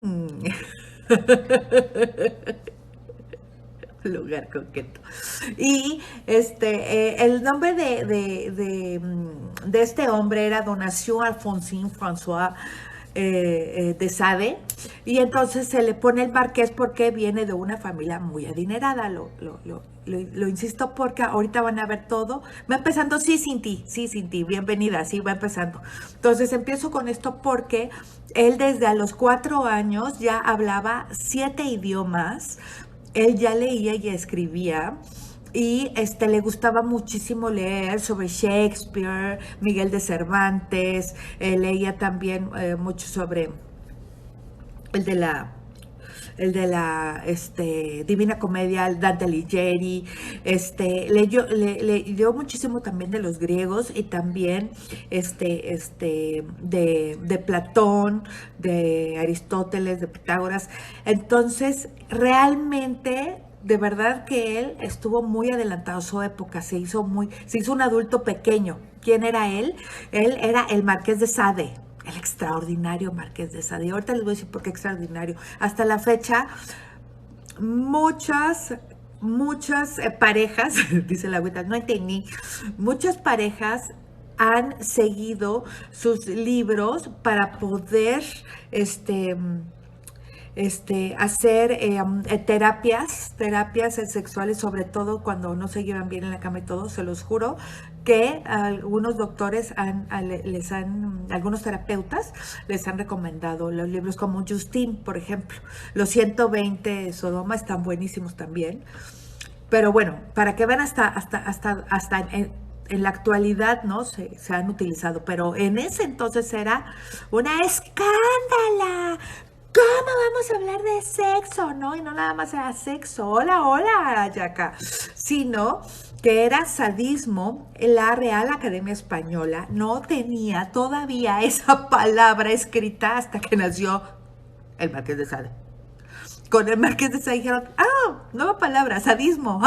Mm. Lugar coqueto. Y el nombre de este hombre era Donatien Alphonsine François de Sade. Y entonces se le pone el marqués porque viene de una familia muy adinerada. Lo insisto porque ahorita van a ver todo. Va empezando, sí, Cinti, bienvenida, sí, va empezando. Entonces empiezo con esto porque él desde a los 4 años ya hablaba 7 idiomas. Él ya leía y escribía y le gustaba muchísimo leer sobre Shakespeare, Miguel de Cervantes, leía también mucho sobre el de la Divina Comedia, Dante Alighieri, leyó muchísimo también de los griegos y también de Platón, de Aristóteles, de Pitágoras. Entonces, realmente de verdad que él estuvo muy adelantado a su época, se hizo un adulto pequeño. ¿Quién era él? Él era el Marqués de Sade, el extraordinario Marqués de Sade. Ahorita les voy a decir por qué extraordinario. Hasta la fecha, muchas parejas, dice la agüita, no entendí, muchas parejas han seguido sus libros para poder, hacer terapias sexuales, sobre todo cuando no se llevan bien en la cama y todo, se los juro que algunos doctores algunos terapeutas les han recomendado los libros como Justine, por ejemplo. Los 120 de Sodoma están buenísimos también. Pero bueno, para que vean hasta en la actualidad, ¿no? Se han utilizado, pero en ese entonces era una escándala. ¿Cómo vamos a hablar de sexo, no? Y no nada más era sexo, hola, hola, Yaka, sino que era sadismo. La Real Academia Española no tenía todavía esa palabra escrita hasta que nació el Marqués de Sade. Con el Marqués de Sade dijeron, nueva palabra, sadismo,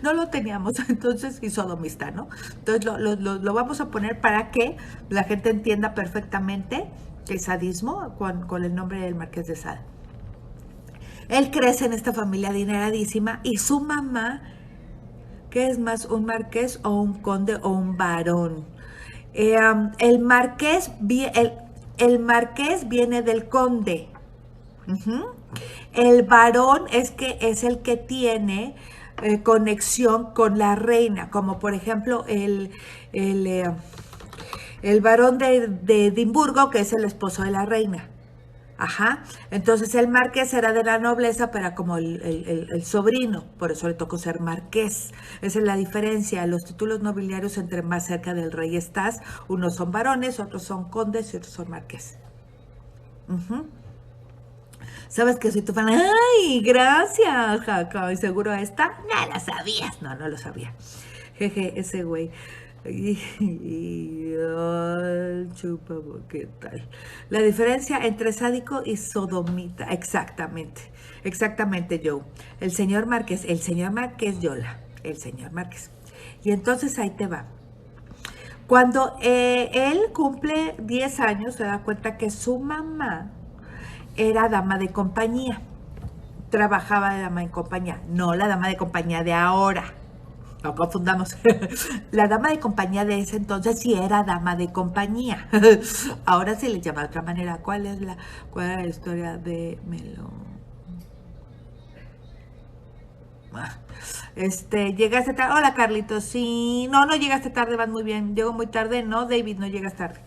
no lo teníamos, entonces, y sodomista, ¿no? Entonces lo vamos a poner para que la gente entienda perfectamente el sadismo con el nombre del Marqués de Sade. Él crece en esta familia adineradísima y su mamá, ¿qué es más, un marqués o un conde o un varón? El marqués, el marqués viene del conde. Ujú. El varón es el que tiene conexión con la reina, como por ejemplo el, eh, el varón de Edimburgo, que es el esposo de la reina. Ajá. Entonces el marqués era de la nobleza, pero como el sobrino, por eso le tocó ser marqués. Esa es la diferencia. Los títulos nobiliarios, entre más cerca del rey estás, unos son varones, otros son condes y otros son marqués. Ujú. Sabes que soy tu fan. ¡Ay, gracias, Jaca! ¿Y seguro esta? No lo sabías. No, no lo sabía. Jeje, ese güey. Chupa, ¿qué tal? La diferencia entre sádico y sodomita. Exactamente. Exactamente, Joe. El señor Márquez Yola. El señor Márquez. Y entonces ahí te va. Cuando él cumple 10 años, se da cuenta que su mamá era dama de compañía. Trabajaba de dama de compañía. No la dama de compañía de ahora. No confundamos. La dama de compañía de ese entonces sí era dama de compañía. Ahora se le llama de otra manera. ¿Cuál es la historia de Melo? Llegaste tarde. Hola, Carlitos. Sí, no llegaste tarde, vas muy bien. Llego muy tarde. No, David, no llegas tarde.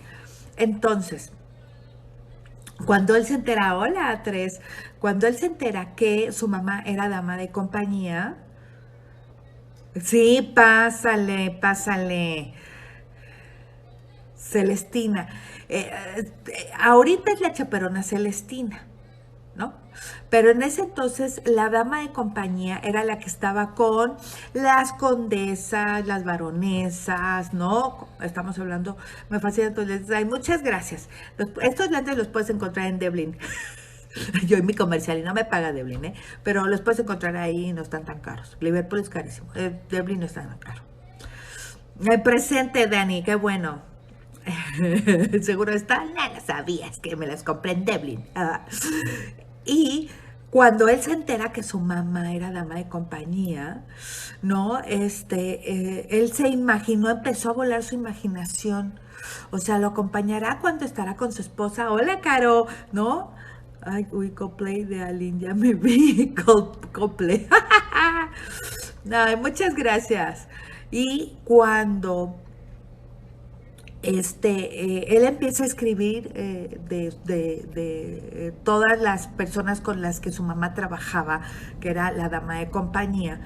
Entonces, cuando él se entera, hola, tres, cuando él se entera que su mamá era dama de compañía, sí, pásale, pásale, Celestina. Ahorita es la chaperona Celestina, ¿no? Pero en ese entonces la dama de compañía era la que estaba con las condesas, las baronesas, ¿no? Estamos hablando, me fascina, entonces, hay muchas gracias. Estos lentes los puedes encontrar en Devlin. Yo en mi comercial y no me paga Devlin, ¿eh? Pero los puedes encontrar ahí y no están tan caros. Liverpool es carísimo. Devlin no está tan caro. El presente, Dani, qué bueno. Seguro está, no las sabías que me las compré en Devlin. Y cuando él se entera que su mamá era dama de compañía, ¿no? Él se imaginó, empezó a volar su imaginación. O sea, lo acompañará cuando estará con su esposa. Hola, Caro, ¿no? Ay, uy, Coldplay de Aline, ya me vi. Coldplay. Ay, muchas gracias. Y cuando él empieza a escribir de todas las personas con las que su mamá trabajaba, que era la dama de compañía,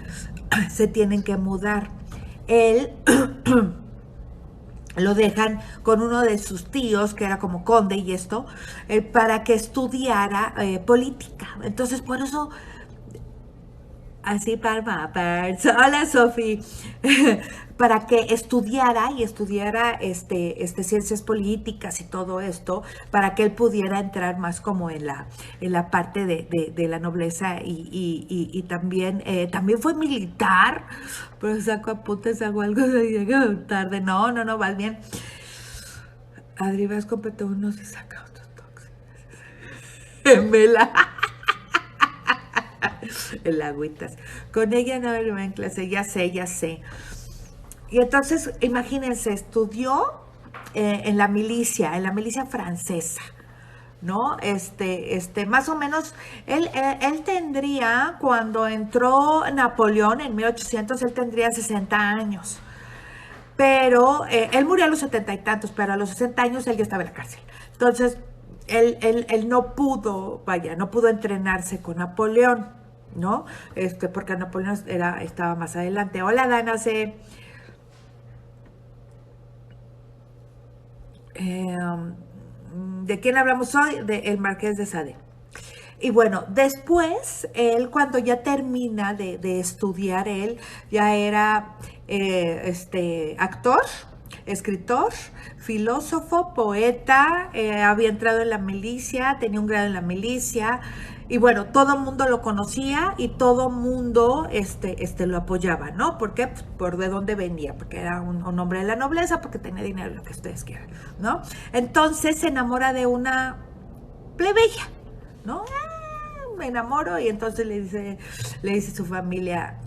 se tienen que mudar. Él lo dejan con uno de sus tíos, que era como conde y esto, para que estudiara política. Entonces, por eso así Parma, hola Sofi, para que estudiara y estudiara ciencias políticas y todo esto, para que él pudiera entrar más como en la parte de la nobleza y también, también fue militar, pero saco apuntes, hago algo, llega tarde, no, vas bien. Adri Vasco Petón uno se saca otro tóxico. Mela. El agüitas. Con ella no iba en clase, ya sé. Y entonces, imagínense, estudió en la milicia francesa, ¿no? Más o menos, él tendría, cuando entró Napoleón en 1800, él tendría 60 años. Pero él murió a los 70 y tantos, pero a los 60 años él ya estaba en la cárcel. Entonces, él no pudo, no pudo entrenarse con Napoleón, ¿no? Porque Napoleón estaba más adelante. Hola, Dana, ¿de quién hablamos hoy? El Marqués de Sade. Y bueno, después, él cuando ya termina de estudiar, él ya era actor, escritor, filósofo, poeta, había entrado en la milicia, tenía un grado en la milicia, y bueno, todo el mundo lo conocía y todo el mundo lo apoyaba, ¿no? ¿Por qué? Pues por de dónde venía, porque era un hombre de la nobleza, porque tenía dinero, lo que ustedes quieran, ¿no? Entonces se enamora de una plebeya, ¿no? Me enamoro y entonces le dice su familia,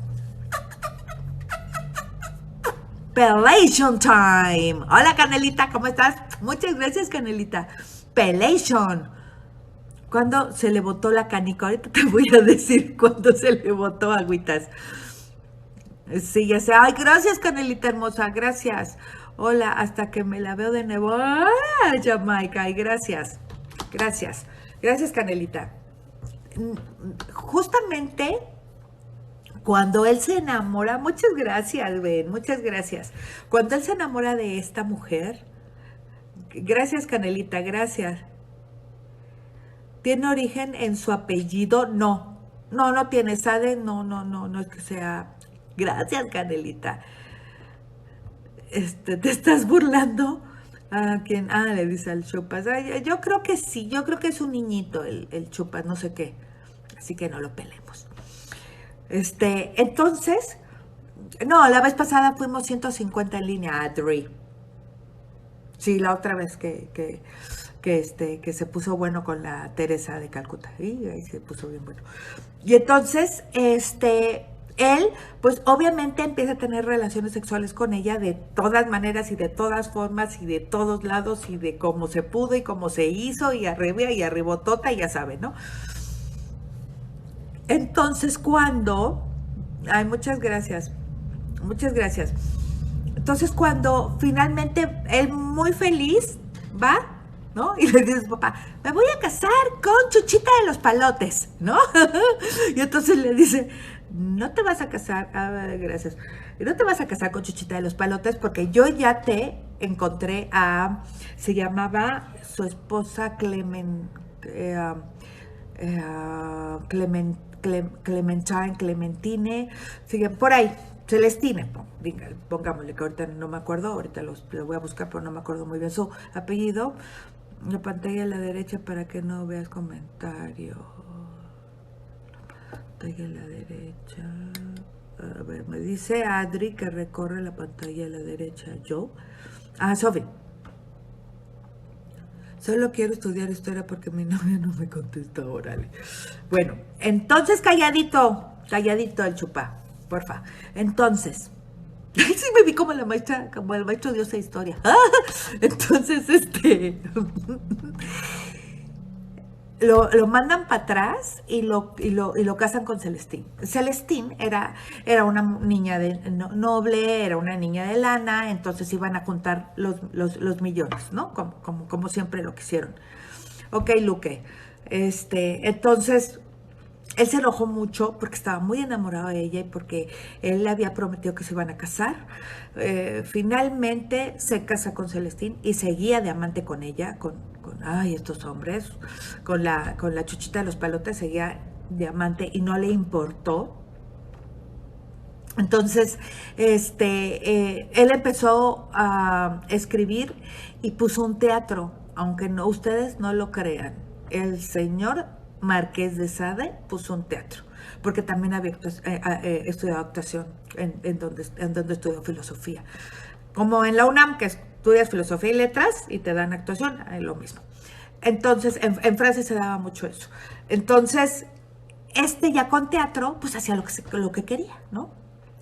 Pelation time. Hola, Canelita, ¿cómo estás? Muchas gracias, Canelita. Pelation. ¿Cuándo se le botó la canica? Ahorita te voy a decir cuándo se le botó, agüitas. Sí, ya sé. Ay, gracias, Canelita hermosa, gracias. Hola, hasta que me la veo de nuevo. ¡Ah, Jamaica! Ay, gracias. Gracias. Gracias, Canelita. Justamente cuando él se enamora, muchas gracias, Ben, muchas gracias. Cuando él se enamora de esta mujer, gracias, Canelita, gracias. ¿Tiene origen en su apellido? No, no tiene. Sade, no es que sea. Gracias, Canelita. ¿Te estás burlando? ¿A quién? Ah, le dice al Chupas. Ay, yo creo que sí, yo creo que es un niñito el Chupas, no sé qué. Así que no lo pelemos. Entonces, no, la vez pasada fuimos 150 en línea, Adri. Sí, la otra vez que se puso bueno con la Teresa de Calcuta. Y ahí se puso bien bueno. Y entonces, él, pues obviamente empieza a tener relaciones sexuales con ella de todas maneras y de todas formas y de todos lados y de cómo se pudo y cómo se hizo y arriba y arribotota, y ya saben, ¿no? Entonces, ay, muchas gracias. Muchas gracias. Entonces, cuando finalmente él muy feliz va, ¿no? Y le dice a su papá, me voy a casar con Chuchita de los Palotes, ¿no? Y entonces le dice, no te vas a casar, gracias, no te vas a casar con Chuchita de los Palotes porque yo ya te encontré se llamaba su esposa Clementine, sigue por ahí, Celestine, pongámosle, que ahorita no me acuerdo, ahorita lo voy a buscar, pero no me acuerdo muy bien su apellido. La pantalla a la derecha para que no veas comentarios. Pantalla a la derecha. A ver, me dice Adri que recorre la pantalla a la derecha. ¿Yo? Sofi. Solo quiero estudiar historia porque mi novia no me contesta, órale. Bueno, entonces calladito el chupa, porfa. Entonces, ay, sí me vi como la maestra, como el maestro Dios de historia. Entonces, lo mandan para atrás y lo casan con Celestine. Celestine era una niña noble, era una niña de lana, entonces iban a juntar los millones, ¿no? Como siempre lo quisieron. Ok, Luque. Entonces, él se enojó mucho porque estaba muy enamorado de ella y porque él le había prometido que se iban a casar. Finalmente se casa con Celestín y seguía de amante con ella, ay, estos hombres, con la chuchita de los palotes, seguía de amante y no le importó. Entonces, él empezó a escribir y puso un teatro, aunque no, ustedes no lo crean. El señor Marqués de Sade puso un teatro, porque también había estudiado actuación en donde estudió filosofía. Como en la UNAM, que estudias filosofía y letras y te dan actuación, es lo mismo. Entonces, en Francia se daba mucho eso. Entonces, ya con teatro, pues hacía lo que quería, ¿no?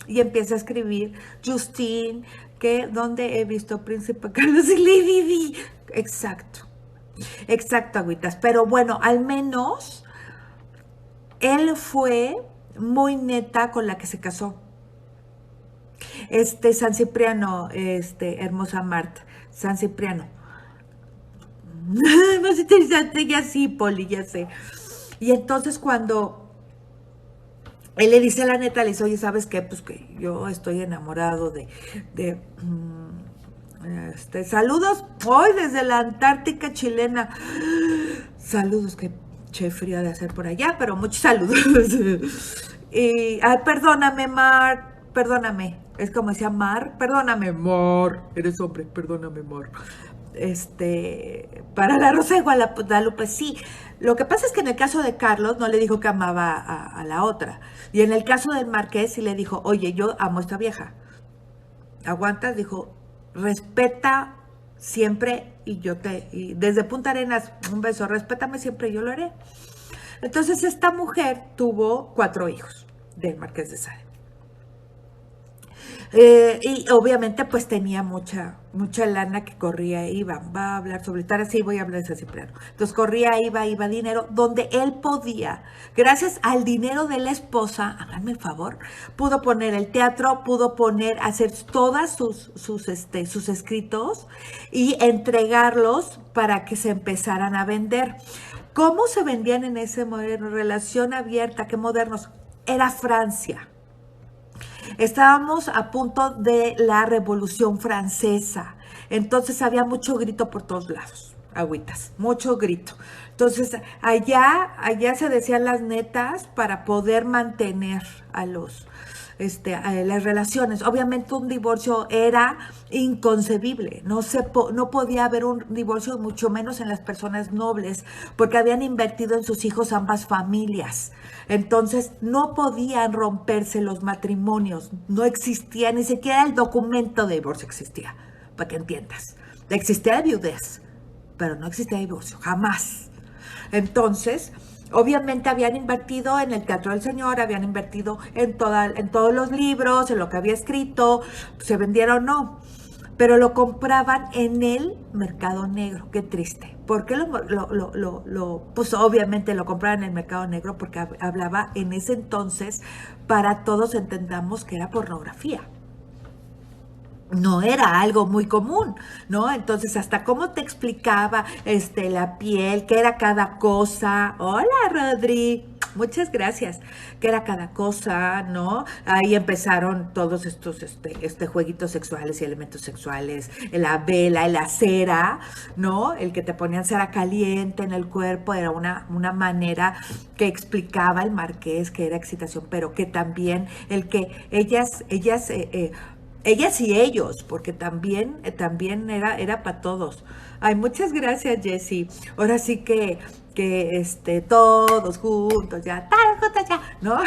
Y empieza a escribir Justine, que donde he visto Príncipe Carlos y Lady Di. Exacto, agüitas. Pero bueno, al menos él fue muy neta con la que se casó. San Cipriano, hermosa Marta, San Cipriano. Más interesante, ya sí, Poli, ya sé. Y entonces cuando él le dice la neta, le dice, oye, ¿sabes qué? Pues que yo estoy enamorado de saludos hoy desde la Antártica chilena. Saludos, que che fría de hacer por allá, pero muchos saludos. Y, ay, perdóname, Mar, perdóname. Es como decía Mar, perdóname, Mar. Eres hombre, perdóname, Mar. Para la Rosa de Guadalupe, sí. Lo que pasa es que en el caso de Carlos no le dijo que amaba a la otra. Y en el caso del Marqués sí le dijo, oye, yo amo a esta vieja. ¿Aguantas? Dijo, respeta siempre y desde Punta Arenas, un beso, respétame siempre, yo lo haré. Entonces esta mujer tuvo 4 hijos del Marqués de Sade. Y obviamente pues tenía mucha lana que corría, iba, va a hablar sobre tal, así voy a hablar de San Cipriano. Entonces corría, iba dinero, donde él podía, gracias al dinero de la esposa, háganme el favor, pudo poner el teatro, hacer todas sus escritos y entregarlos para que se empezaran a vender. ¿Cómo se vendían en ese modelo? Relación abierta, qué modernos. Era Francia. Estábamos a punto de la Revolución Francesa, entonces había mucho grito por todos lados, agüitas, mucho grito. Entonces allá se decían las netas para poder mantener a las relaciones. Obviamente un divorcio era inconcebible, no podía haber un divorcio, mucho menos en las personas nobles, porque habían invertido en sus hijos ambas familias. Entonces no podían romperse los matrimonios, no existía, ni siquiera el documento de divorcio existía, para que entiendas. Existía la viudez, pero no existía el divorcio, jamás. Entonces, obviamente habían invertido en el Teatro del Señor, habían invertido en todos los libros, en lo que había escrito, se vendieron o no, pero lo compraban en el mercado negro. Qué triste. ¿Por qué pues obviamente lo compraban en el mercado negro? Porque hablaba en ese entonces, para todos entendamos, que era pornografía. No era algo muy común, ¿no? Entonces, hasta cómo te explicaba la piel, qué era cada cosa. Hola, Rodri. Muchas gracias. ¿Qué era cada cosa, no? Ahí empezaron todos estos jueguitos sexuales y elementos sexuales, la vela, la cera, ¿no? El que te ponían cera caliente en el cuerpo era una manera que explicaba el Marqués que era excitación, pero que también el que ellas y ellos, porque también era para todos. Ay, muchas gracias, Jessie. Ahora sí que todos juntos ya, ¿no?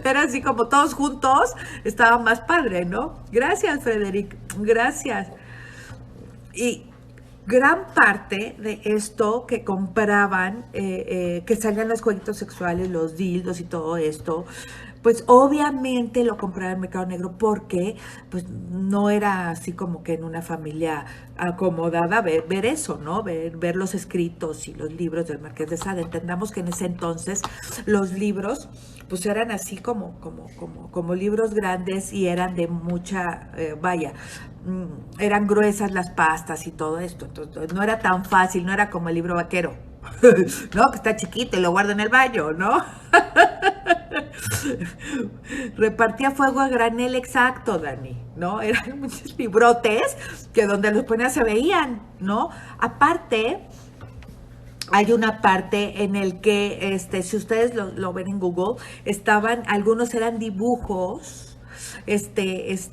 Era así como todos juntos, estaba más padre, ¿no? Gracias, Frederic, gracias. Y gran parte de esto que compraban, que salían los jueguitos sexuales, los dildos y todo esto, pues obviamente lo compraban en el mercado negro porque pues no era así como que en una familia acomodada ver eso, ¿no? Ver los escritos y los libros del Marqués de Sade. Entendamos que en ese entonces los libros pues eran así como libros grandes y eran de mucha, eran gruesas las pastas y todo esto. Entonces no era tan fácil, no era como el libro vaquero, ¿no? Que está chiquito y lo guarda en el baño, ¿no? Repartía fuego a granel, exacto, Dani, ¿no? Eran muchos librotes que donde los ponía se veían, ¿no? Aparte, hay una parte en el que, si ustedes lo ven en Google, algunos eran dibujos,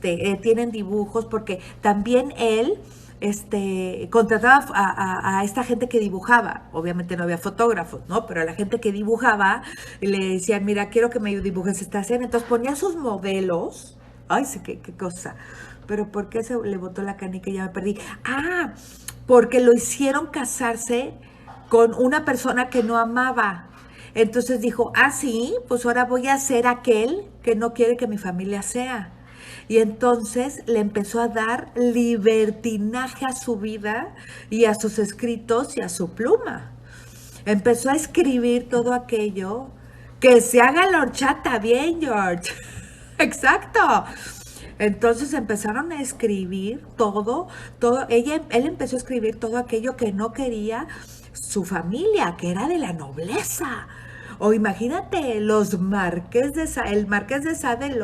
tienen dibujos porque también él, contrataba a esta gente que dibujaba, obviamente no había fotógrafos, ¿no? Pero a la gente que dibujaba le decían, mira, quiero que me dibujes esta escena, entonces ponía sus modelos, ay, sí, qué cosa, pero ¿por qué se le botó la canica y ya me perdí? Ah, porque lo hicieron casarse con una persona que no amaba. Entonces dijo, ah, sí, pues ahora voy a ser aquel que no quiere que mi familia sea. Y entonces le empezó a dar libertinaje a su vida y a sus escritos y a su pluma. Empezó a escribir todo aquello. Que se haga la horchata bien, George. Exacto. Entonces empezaron a escribir él empezó a escribir todo aquello que no quería su familia, que era de la nobleza. O imagínate, los marqués de Sade, el marqués de Sade,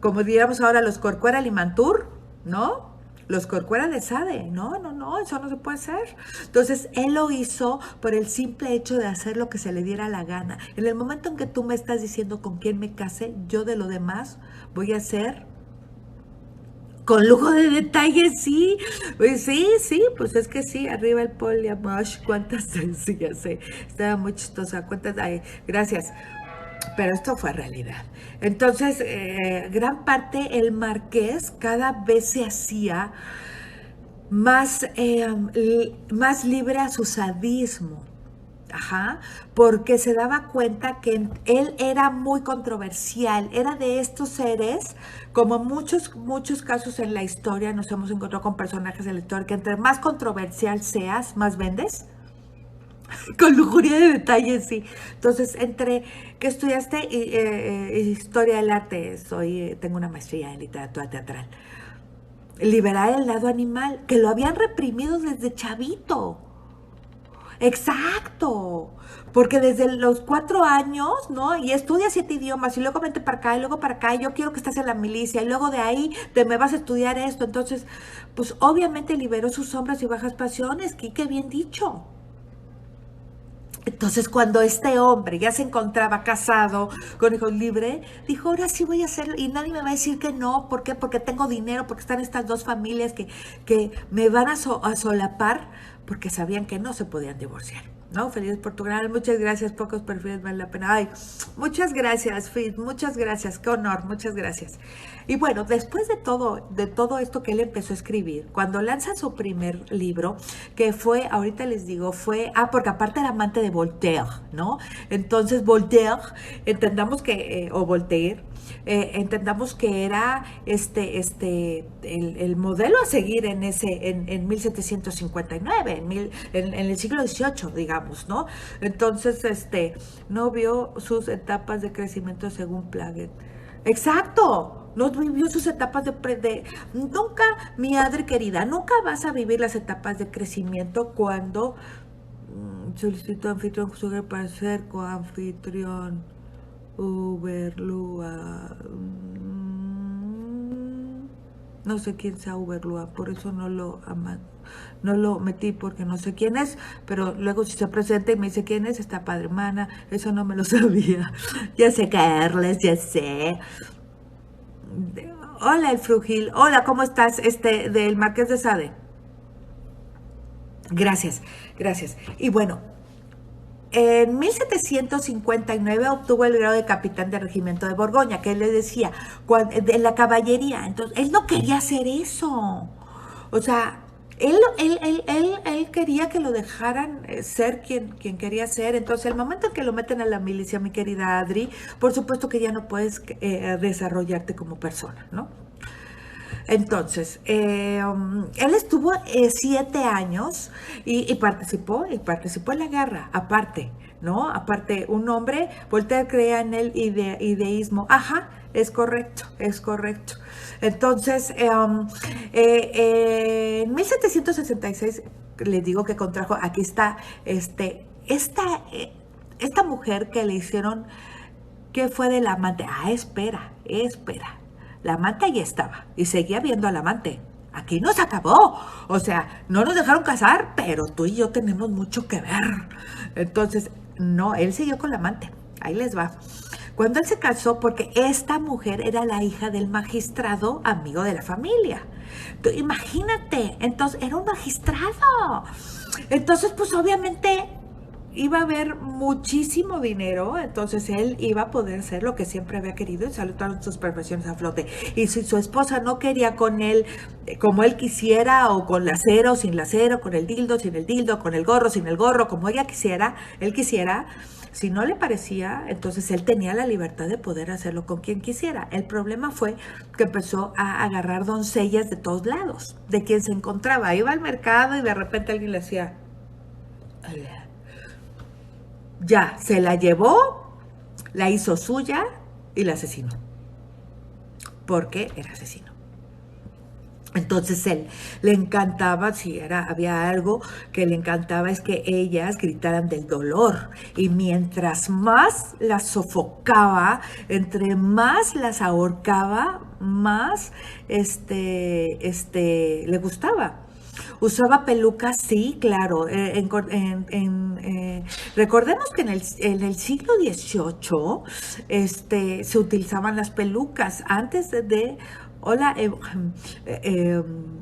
como diríamos ahora, los Corcuera Limantur, ¿no? Los Corcuera de Sade, no, eso no se puede hacer. Entonces, él lo hizo por el simple hecho de hacer lo que se le diera la gana. En el momento en que tú me estás diciendo con quién me case, yo de lo demás voy a hacer con lujo de detalles, sí. Pues sí, pues es que sí, arriba el poliamosh, cuántas, sí, ya sé, estaba muy chistosa, cuántas, ay, gracias. Pero esto fue realidad. Entonces, gran parte el marqués cada vez se hacía más libre a su sadismo. Ajá, porque se daba cuenta que él era muy controversial, era de estos seres, como muchos casos en la historia, nos hemos encontrado con personajes en la historia, que entre más controversial seas, más vendes, con lujuria de detalles, sí. Entonces, entre que estudiaste historia del arte, tengo una maestría en literatura teatral, liberar el lado animal, que lo habían reprimido desde chavito. Exacto, porque desde los 4 años, ¿no? Y estudia 7 idiomas y luego vente para acá y luego para acá y yo quiero que estés en la milicia y luego de ahí te me vas a estudiar esto. Entonces, pues obviamente liberó sus sombras y bajas pasiones, qué bien dicho. Entonces, cuando este hombre ya se encontraba casado con hijos libre, dijo, ahora sí voy a hacerlo y nadie me va a decir que no. ¿Por qué? Porque tengo dinero, porque están estas dos familias que me van a solapar, porque sabían que no se podían divorciar. ¿No? Feliz por tu canal, muchas gracias, pocos perfiles vale la pena. Ay, muchas gracias, Fit, muchas gracias, qué honor, muchas gracias. Y bueno, después de todo esto que él empezó a escribir, cuando lanza su primer libro, que fue, ahorita les digo, porque aparte era amante de Voltaire, ¿no? Entonces Voltaire, entendamos que, o Voltaire, entendamos que era el modelo a seguir en 1759, en el siglo XVIII, digamos, ¿no? Entonces, no vio sus etapas de crecimiento según Plaget. Exacto, no vivió sus etapas nunca, mi madre querida, nunca vas a vivir las etapas de crecimiento cuando solicito anfitrión para ser coanfitrión. Uberlua. No sé quién sea Uberlua, por eso no lo metí porque no sé quién es, pero luego si se presenta y me dice quién es, está padre, mana, eso no me lo sabía. Ya sé, Carles, ya sé. Hola, el Frugil. Hola, ¿cómo estás? Del Marqués de Sade. Gracias. Y bueno, en 1759 obtuvo el grado de capitán del regimiento de Borgoña, que él le decía, de la caballería. Entonces, él no quería hacer eso. O sea, Él quería que lo dejaran ser quien quería ser. Entonces, el momento en que lo meten a la milicia, mi querida Adri, por supuesto que ya no puedes desarrollarte como persona, ¿no? Entonces, él estuvo 7 años y participó en la guerra, aparte, ¿no? Aparte, un hombre, Voltaire creía en el ideísmo. Ajá, es correcto, es correcto. Entonces, en 1766, les digo que contrajo, aquí está, esta mujer que le hicieron, que fue del amante. Ah, espera, espera. La amante ya estaba y seguía viendo al amante. Aquí no se acabó. O sea, no nos dejaron casar, pero tú y yo tenemos mucho que ver. Entonces, no, él siguió con la amante. Ahí les va. Cuando él se casó, porque esta mujer era la hija del magistrado amigo de la familia. Imagínate, entonces era un magistrado. Entonces, pues obviamente iba a haber muchísimo dinero, entonces él iba a poder hacer lo que siempre había querido y salir todas sus profesiones a flote. Y si su esposa no quería con él como él quisiera, o con la cero, sin la cero, con el dildo, sin el dildo, con el gorro, sin el gorro, como ella quisiera, él quisiera, si no le parecía, entonces él tenía la libertad de poder hacerlo con quien quisiera. El problema fue que empezó a agarrar doncellas de todos lados, de quien se encontraba. Iba al mercado y de repente alguien le hacía... Ya, se la llevó, la hizo suya y la asesinó. Porque era asesino. Entonces él le encantaba, si había algo que le encantaba, es que ellas gritaran del dolor. Y mientras más las sofocaba, entre más las ahorcaba, más le gustaba. Usaba pelucas, sí, claro. Recordemos que en el siglo XVIII se utilizaban las pelucas. Antes de hola,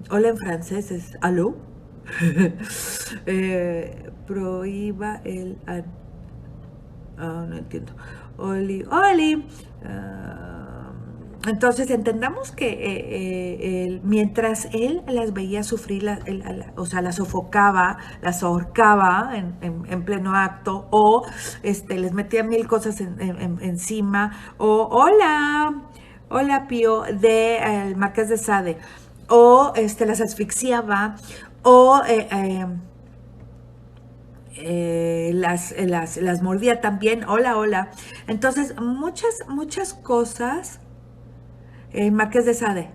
hola en francés es aló. Prohíba el... no entiendo. Oli, oli. Entonces entendamos que mientras él las veía sufrir, o sea, las sofocaba, las ahorcaba en pleno acto, o les metía mil cosas encima, o hola Pío, de el Marqués de Sade, o las asfixiaba, o las mordía también, hola. Entonces, muchas cosas. Marqués de Sade.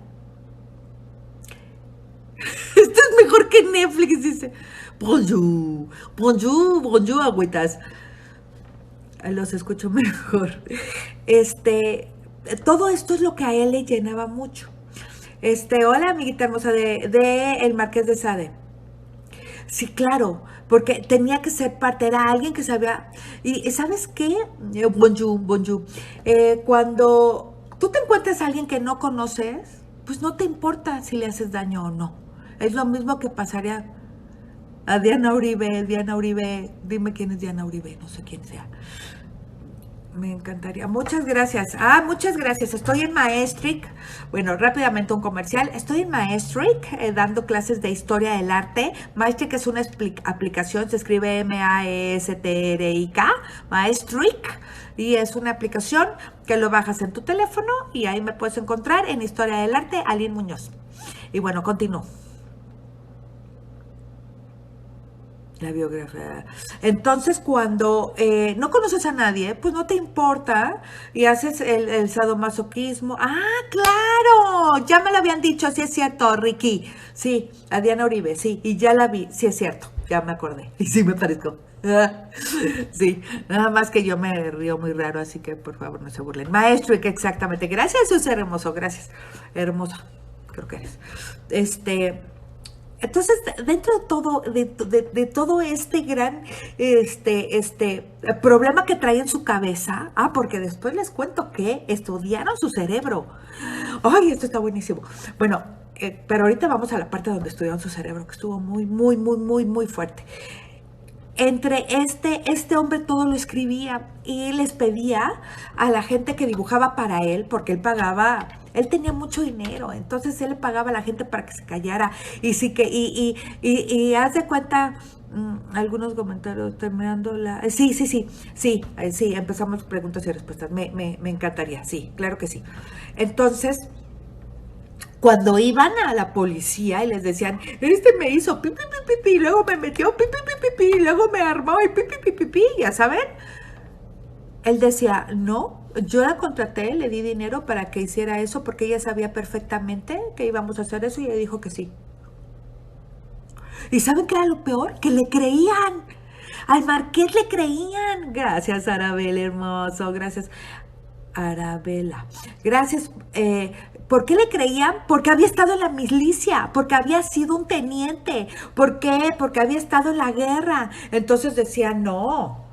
Esto es mejor que Netflix, dice. Bonjour, agüitas. Los escucho mejor. Todo esto es lo que a él le llenaba mucho. Hola, amiguita hermosa de el Marqués de Sade. Sí, claro, porque tenía que ser parte, era alguien que sabía. Y ¿sabes qué? Bonjour. Cuando tú te encuentras a alguien que no conoces, pues no te importa si le haces daño o no. Es lo mismo que pasaría a Diana Uribe. Diana Uribe, dime quién es Diana Uribe, no sé quién sea. Me encantaría. Muchas gracias. Muchas gracias. Estoy en Maestric. Bueno, rápidamente un comercial. Estoy en Maestric dando clases de historia del arte. Maestric es una aplicación, se escribe Maestric, Maestric, y es una aplicación que lo bajas en tu teléfono y ahí me puedes encontrar en Historia del Arte, Aline Muñoz. Y bueno, continúo. La biografía. Entonces, cuando no conoces a nadie, pues no te importa y haces el sadomasoquismo. ¡Claro! Ya me lo habían dicho, sí es cierto, Ricky. Sí, a Diana Uribe, sí, y ya la vi, sí es cierto, ya me acordé. Y sí me parezco. Sí, nada más que yo me río muy raro, así que por favor no se burlen. Maestro, que exactamente. Gracias, Susa, hermoso, gracias. Hermoso, creo que eres. Entonces, dentro de todo, de todo este gran problema que trae en su cabeza, porque después les cuento que estudiaron su cerebro. ¡Ay, esto está buenísimo! Bueno, pero ahorita vamos a la parte donde estudiaron su cerebro, que estuvo muy fuerte. Entre este hombre todo lo escribía y les pedía a la gente que dibujaba para él, porque él pagaba Él tenía mucho dinero, entonces él le pagaba a la gente para que se callara. Y sí que, y haz de cuenta, algunos comentarios terminando la. Sí, empezamos preguntas y respuestas. Me encantaría, sí, claro que sí. Entonces, cuando iban a la policía y les decían, me hizo pi, pi, pi, pi, pi, y luego me metió pi, pi, pi, pi, pi, y luego me armó y pi, pi, pi, pi, pi, ya saben, él decía, no, yo la contraté, le di dinero para que hiciera eso porque ella sabía perfectamente que íbamos a hacer eso y ella dijo que sí. ¿Y saben qué era lo peor? Que le creían. Al Marqués le creían. Gracias, Arabel, hermoso. Gracias, Arabela. Gracias. ¿Por qué le creían? Porque había estado en la milicia, porque había sido un teniente. ¿Por qué? Porque había estado en la guerra. Entonces decían, no,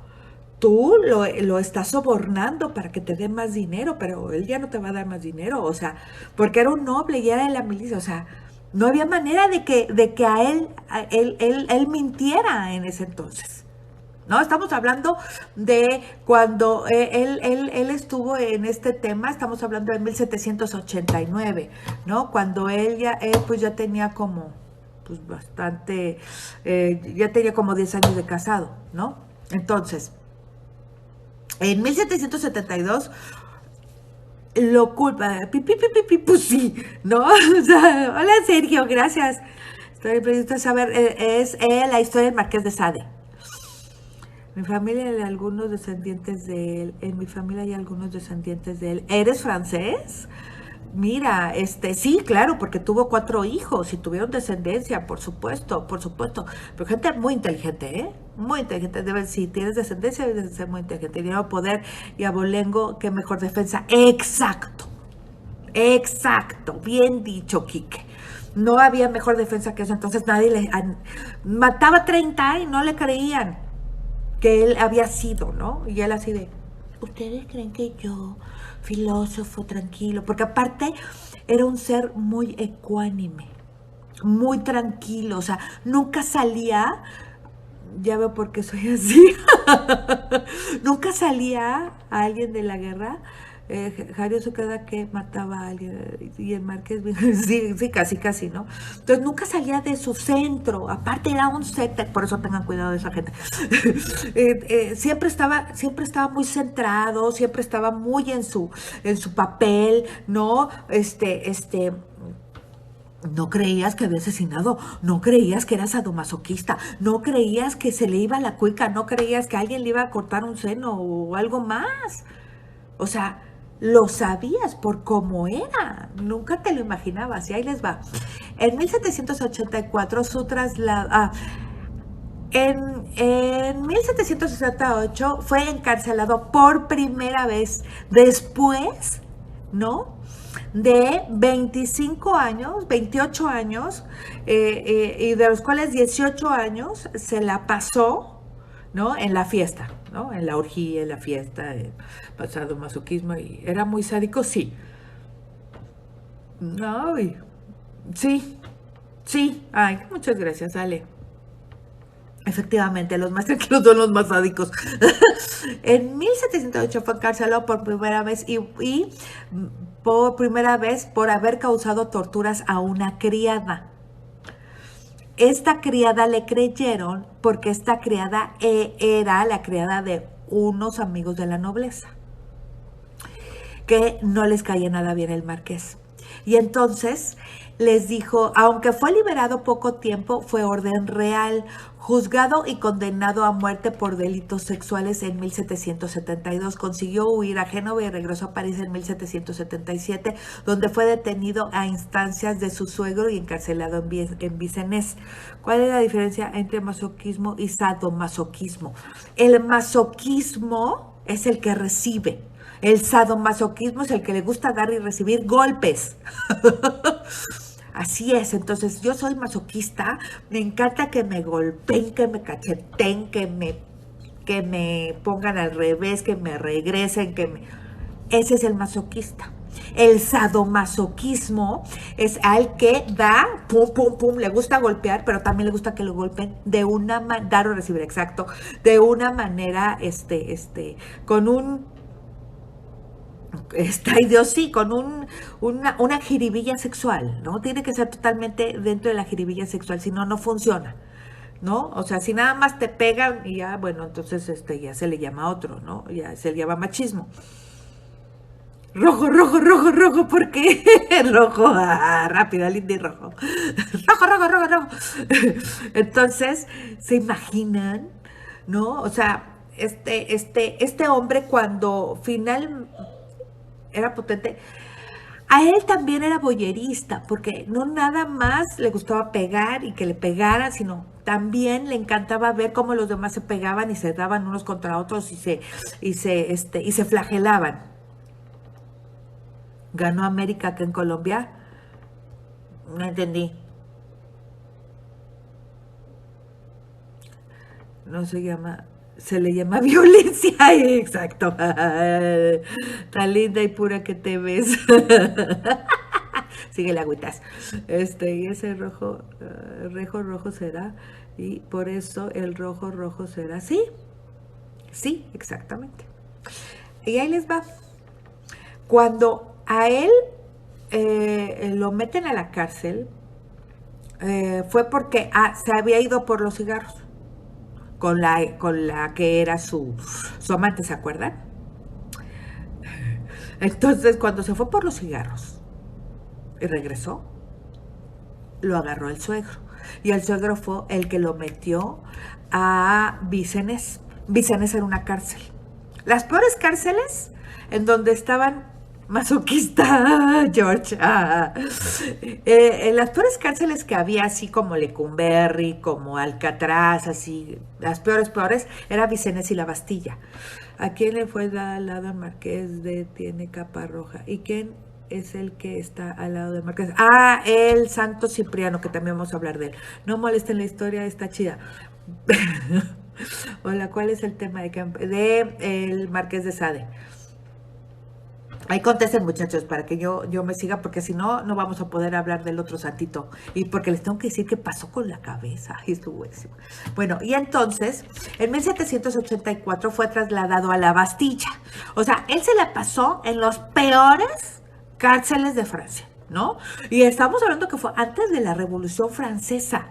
tú lo estás sobornando para que te dé más dinero, pero él ya no te va a dar más dinero, o sea, porque era un noble y era de la milicia, o sea, no había manera de que él mintiera en ese entonces. No, estamos hablando de cuando él estuvo en este tema, estamos hablando de 1789, ¿no? Cuando él pues ya tenía como, pues bastante, ya tenía como 10 años de casado, ¿no? Entonces, en 1772 lo culpa, pues sí, ¿no? O sea, hola Sergio, gracias. Estoy previsto saber, es la historia del Marqués de Sade. Mi familia hay algunos descendientes de él. En mi familia hay algunos descendientes de él. ¿Eres francés? Mira, sí, claro, porque tuvo 4 hijos y tuvieron descendencia, por supuesto, por supuesto. Pero gente muy inteligente, ¿eh? Muy inteligente. Si tienes descendencia, debes de ser muy inteligente. Dinero, poder y abolengo, qué mejor defensa. Exacto, exacto. Bien dicho, Quique. No había mejor defensa que eso. Entonces nadie mataba 30 y no le creían que él había sido, ¿no? Y él así de, ¿ustedes creen que yo, filósofo, tranquilo? Porque aparte era un ser muy ecuánime, muy tranquilo, o sea, nunca salía, ya veo por qué soy así, nunca salía a alguien de la guerra. Jarioso cada que mataba a alguien y el Marqués, sí, sí, casi, casi, ¿no? Entonces nunca salía de su centro, aparte era un set, por eso tengan cuidado de esa gente. Siempre estaba muy centrado, siempre estaba muy en su papel, ¿no? No creías que había asesinado, no creías que era sadomasoquista, no creías que se le iba la cuica, no creías que alguien le iba a cortar un seno o algo más. O sea, lo sabías por cómo era, nunca te lo imaginabas, y ahí les va. En 1784 su traslado, en 1768 fue encarcelado por primera vez después, ¿no? De 25 años, 28 años, y de los cuales 18 años se la pasó, ¿no? En la fiesta, ¿no? En la orgía, en la fiesta, pasado masoquismo, y era muy sádico, sí. Ay, sí, sí, ay, muchas gracias, Ale. Efectivamente, los más tranquilos son los más sádicos. En 1708 fue encarcelado por primera vez y por primera vez por haber causado torturas a una criada. Esta criada le creyeron porque esta criada era la criada de unos amigos de la nobleza, que no les caía nada bien el marqués. Y entonces les dijo, aunque fue liberado poco tiempo, fue orden real, juzgado y condenado a muerte por delitos sexuales en 1772. Consiguió huir a Génova y regresó a París en 1777, donde fue detenido a instancias de su suegro y encarcelado en Vincennes. ¿Cuál es la diferencia entre masoquismo y sadomasoquismo? El masoquismo es el que recibe. El sadomasoquismo es el que le gusta dar y recibir golpes. Así es, entonces yo soy masoquista, me encanta que me golpeen, que me cacheten, que me pongan al revés, que me regresen, Ese es el masoquista. El sadomasoquismo es al que da, pum, pum, pum, le gusta golpear, pero también le gusta que lo golpeen de una manera, dar o recibir, exacto, de una manera, con un Está Dios sí, con una jiribilla sexual, ¿no? Tiene que ser totalmente dentro de la jiribilla sexual, si no, no funciona, ¿no? O sea, si nada más te pegan y ya, bueno, entonces ya se le llama otro, ¿no? Ya se le llama machismo. Rojo, rojo, rojo, rojo, ¿por qué? Rojo, rápido, Lindy, rojo. Rojo, rojo, rojo, rojo. Entonces, ¿se imaginan? ¿No? O sea, este hombre cuando final era potente, a él también era boyerista, porque no nada más le gustaba pegar y que le pegaran, sino también le encantaba ver cómo los demás se pegaban y se daban unos contra otros y se flagelaban. Ganó América acá en Colombia. No entendí. No se llama, se le llama violencia, exacto. Tan linda y pura que te ves. Sigue la agüitas. Y ese rojo, rejo rojo será. Y por eso el rojo rojo será. Sí, sí, exactamente. Y ahí les va. Cuando a él lo meten a la cárcel, fue porque se había ido por los cigarros con la que era su amante, ¿se acuerdan? Entonces, cuando se fue por los cigarros y regresó, lo agarró el suegro. Y el suegro fue el que lo metió a Vicens. Vicens era una cárcel. Las peores cárceles en donde estaban masoquista George. En las peores cárceles que había, así como Lecumberri, como Alcatraz, así, las peores, era Vicens y la Bastilla. ¿A quién le fue al lado al Marqués de Tiene Capa Roja? ¿Y quién es el que está al lado del Marqués? Ah, el Santo Cipriano, que también vamos a hablar de él. No molesten la historia, está chida. Hola, ¿cuál es el tema de el Marqués de Sade? Ahí contesten, muchachos, para que yo me siga, porque si no, no vamos a poder hablar del otro santito. Y porque les tengo que decir qué pasó con la cabeza. Y estuvo buenísimo. Bueno, y entonces, en 1784 fue trasladado a la Bastilla. O sea, él se la pasó en los peores cárceles de Francia, ¿no? Y estamos hablando que fue antes de la Revolución Francesa.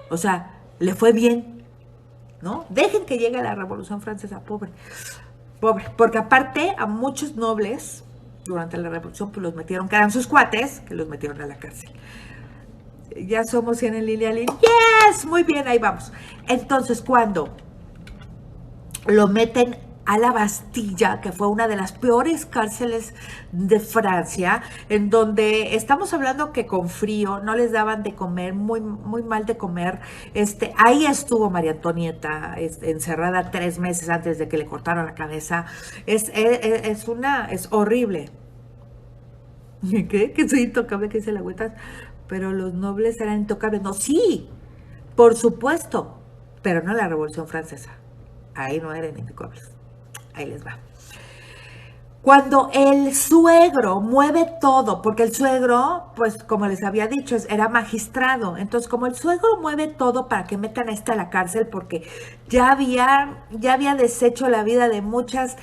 O sea, le fue bien, ¿no? Dejen que llegue la Revolución Francesa, pobre. Pobre, porque aparte a muchos nobles durante la revolución pues los metieron, que eran sus cuates, que los metieron a la cárcel. Ya somos 100 en Lilia Lin. Yes, muy bien, ahí vamos. Entonces, cuando lo meten a la Bastilla, que fue una de las peores cárceles de Francia, en donde estamos hablando que con frío no les daban de comer, muy, muy mal de comer. Ahí estuvo María Antonieta, encerrada 3 meses antes de que le cortaran la cabeza. Es horrible. ¿Qué? Que soy intocable, que dice la agüita. Pero los nobles eran intocables. No, sí, por supuesto, pero no la Revolución Francesa. Ahí no eran intocables. Ahí les va. Cuando el suegro mueve todo, porque el suegro, pues como les había dicho, era magistrado. Entonces, como el suegro mueve todo para que metan a a la cárcel, porque ya había deshecho la vida de muchas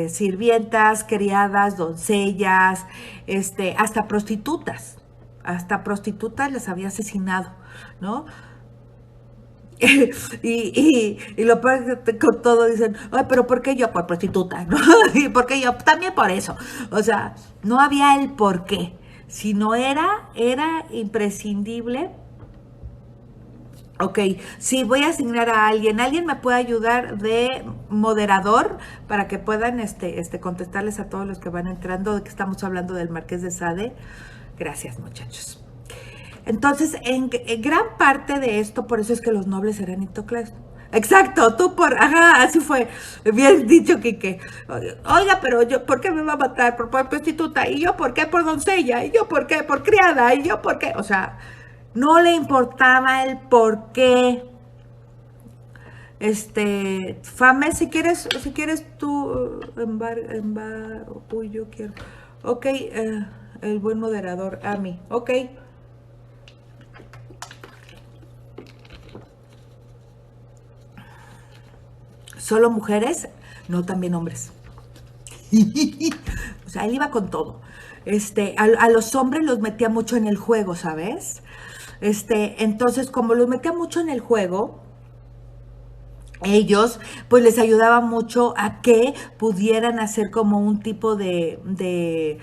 sirvientas, criadas, doncellas, hasta prostitutas. Hasta prostitutas las había asesinado, ¿no? Y lo peor es que con todo dicen, ay, pero ¿por qué yo? Por prostituta, ¿no? ¿Y por qué yo? También por eso. O sea, no había el por qué. Si no era imprescindible. Ok, sí, voy a asignar a alguien. ¿Alguien me puede ayudar de moderador para que puedan contestarles a todos los que van entrando de que estamos hablando del Marqués de Sade? Gracias, muchachos. Entonces, en gran parte de esto, por eso es que los nobles eran intoclados. Exacto, ajá, así fue, bien dicho, Quique. Oiga, pero yo, ¿por qué me va a matar? Por prostituta, y yo, ¿por qué? Por doncella, y yo, ¿por qué? Por criada, y yo, ¿por qué? O sea, no le importaba el por qué. Fame, si quieres tú, uy, yo quiero. Ok, el buen moderador, a mí, ok. ¿Solo mujeres? No, también hombres. O sea, él iba con todo. A los hombres los metía mucho en el juego, ¿sabes? Entonces, como los metía mucho en el juego, ellos pues les ayudaba mucho a que pudieran hacer como un tipo de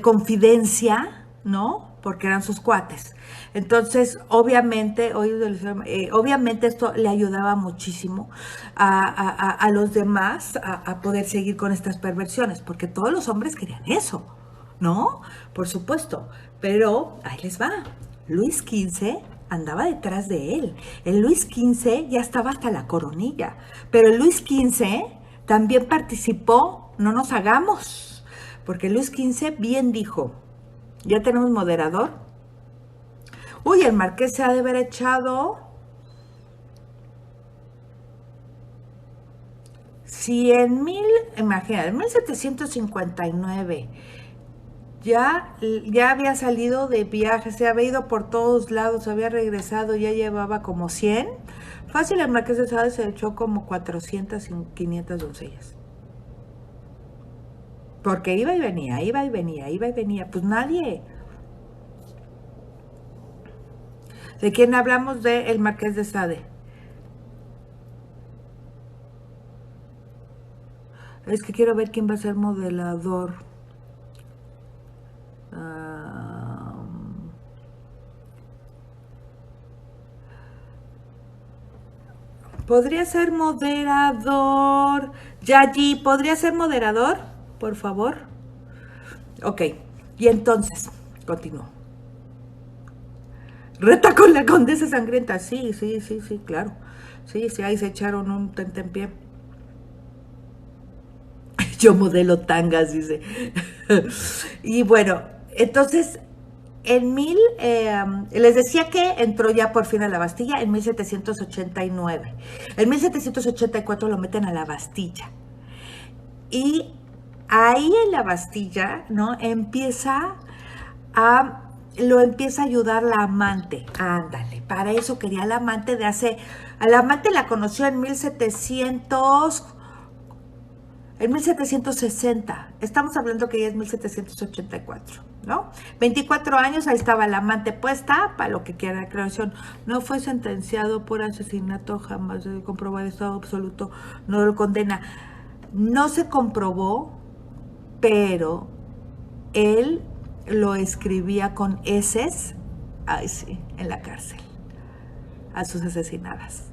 confidencia, ¿no? Porque eran sus cuates. Entonces, obviamente esto le ayudaba muchísimo a los demás a poder seguir con estas perversiones, porque todos los hombres querían eso, ¿no? Por supuesto. Pero ahí les va. Luis XV andaba detrás de él. El Luis XV ya estaba hasta la coronilla. Pero el Luis XV también participó, no nos hagamos. Porque Luis XV bien dijo, ya tenemos moderador. Uy, el marqués se ha de haber echado 100,000, imagínate, en 1759. Ya había salido de viaje, se había ido por todos lados, había regresado, ya llevaba como 100. Fácil, el Marqués de Sade se echó como 400 y 500 doncellas. Porque iba y venía, iba y venía, iba y venía. Pues nadie. ¿De quién hablamos? De el Marqués de Sade. Es que quiero ver quién va a ser modelador. Ah, podría ser moderador. Yayi, ¿podría ser moderador? Por favor. Ok. Y entonces, continúo. Reta con la condesa sangrienta. Sí, sí, sí, sí, claro. Sí, sí, ahí se echaron un tentempié. Yo modelo tangas, dice. Y bueno, entonces, les decía que entró ya por fin a la Bastilla en 1789. En 1784 lo meten a la Bastilla. Y ahí en la Bastilla, ¿no? Lo empieza a ayudar la amante. Ándale, para eso quería la amante a la amante la conoció en 1760. Estamos hablando que ya es 1784, ¿no? 24 años, ahí estaba la amante puesta para lo que quiera la creación. No fue sentenciado por asesinato, jamás se comprobó el estado absoluto, no lo condena. No se comprobó, pero él lo escribía con eses, ay sí, en la cárcel, a sus asesinadas.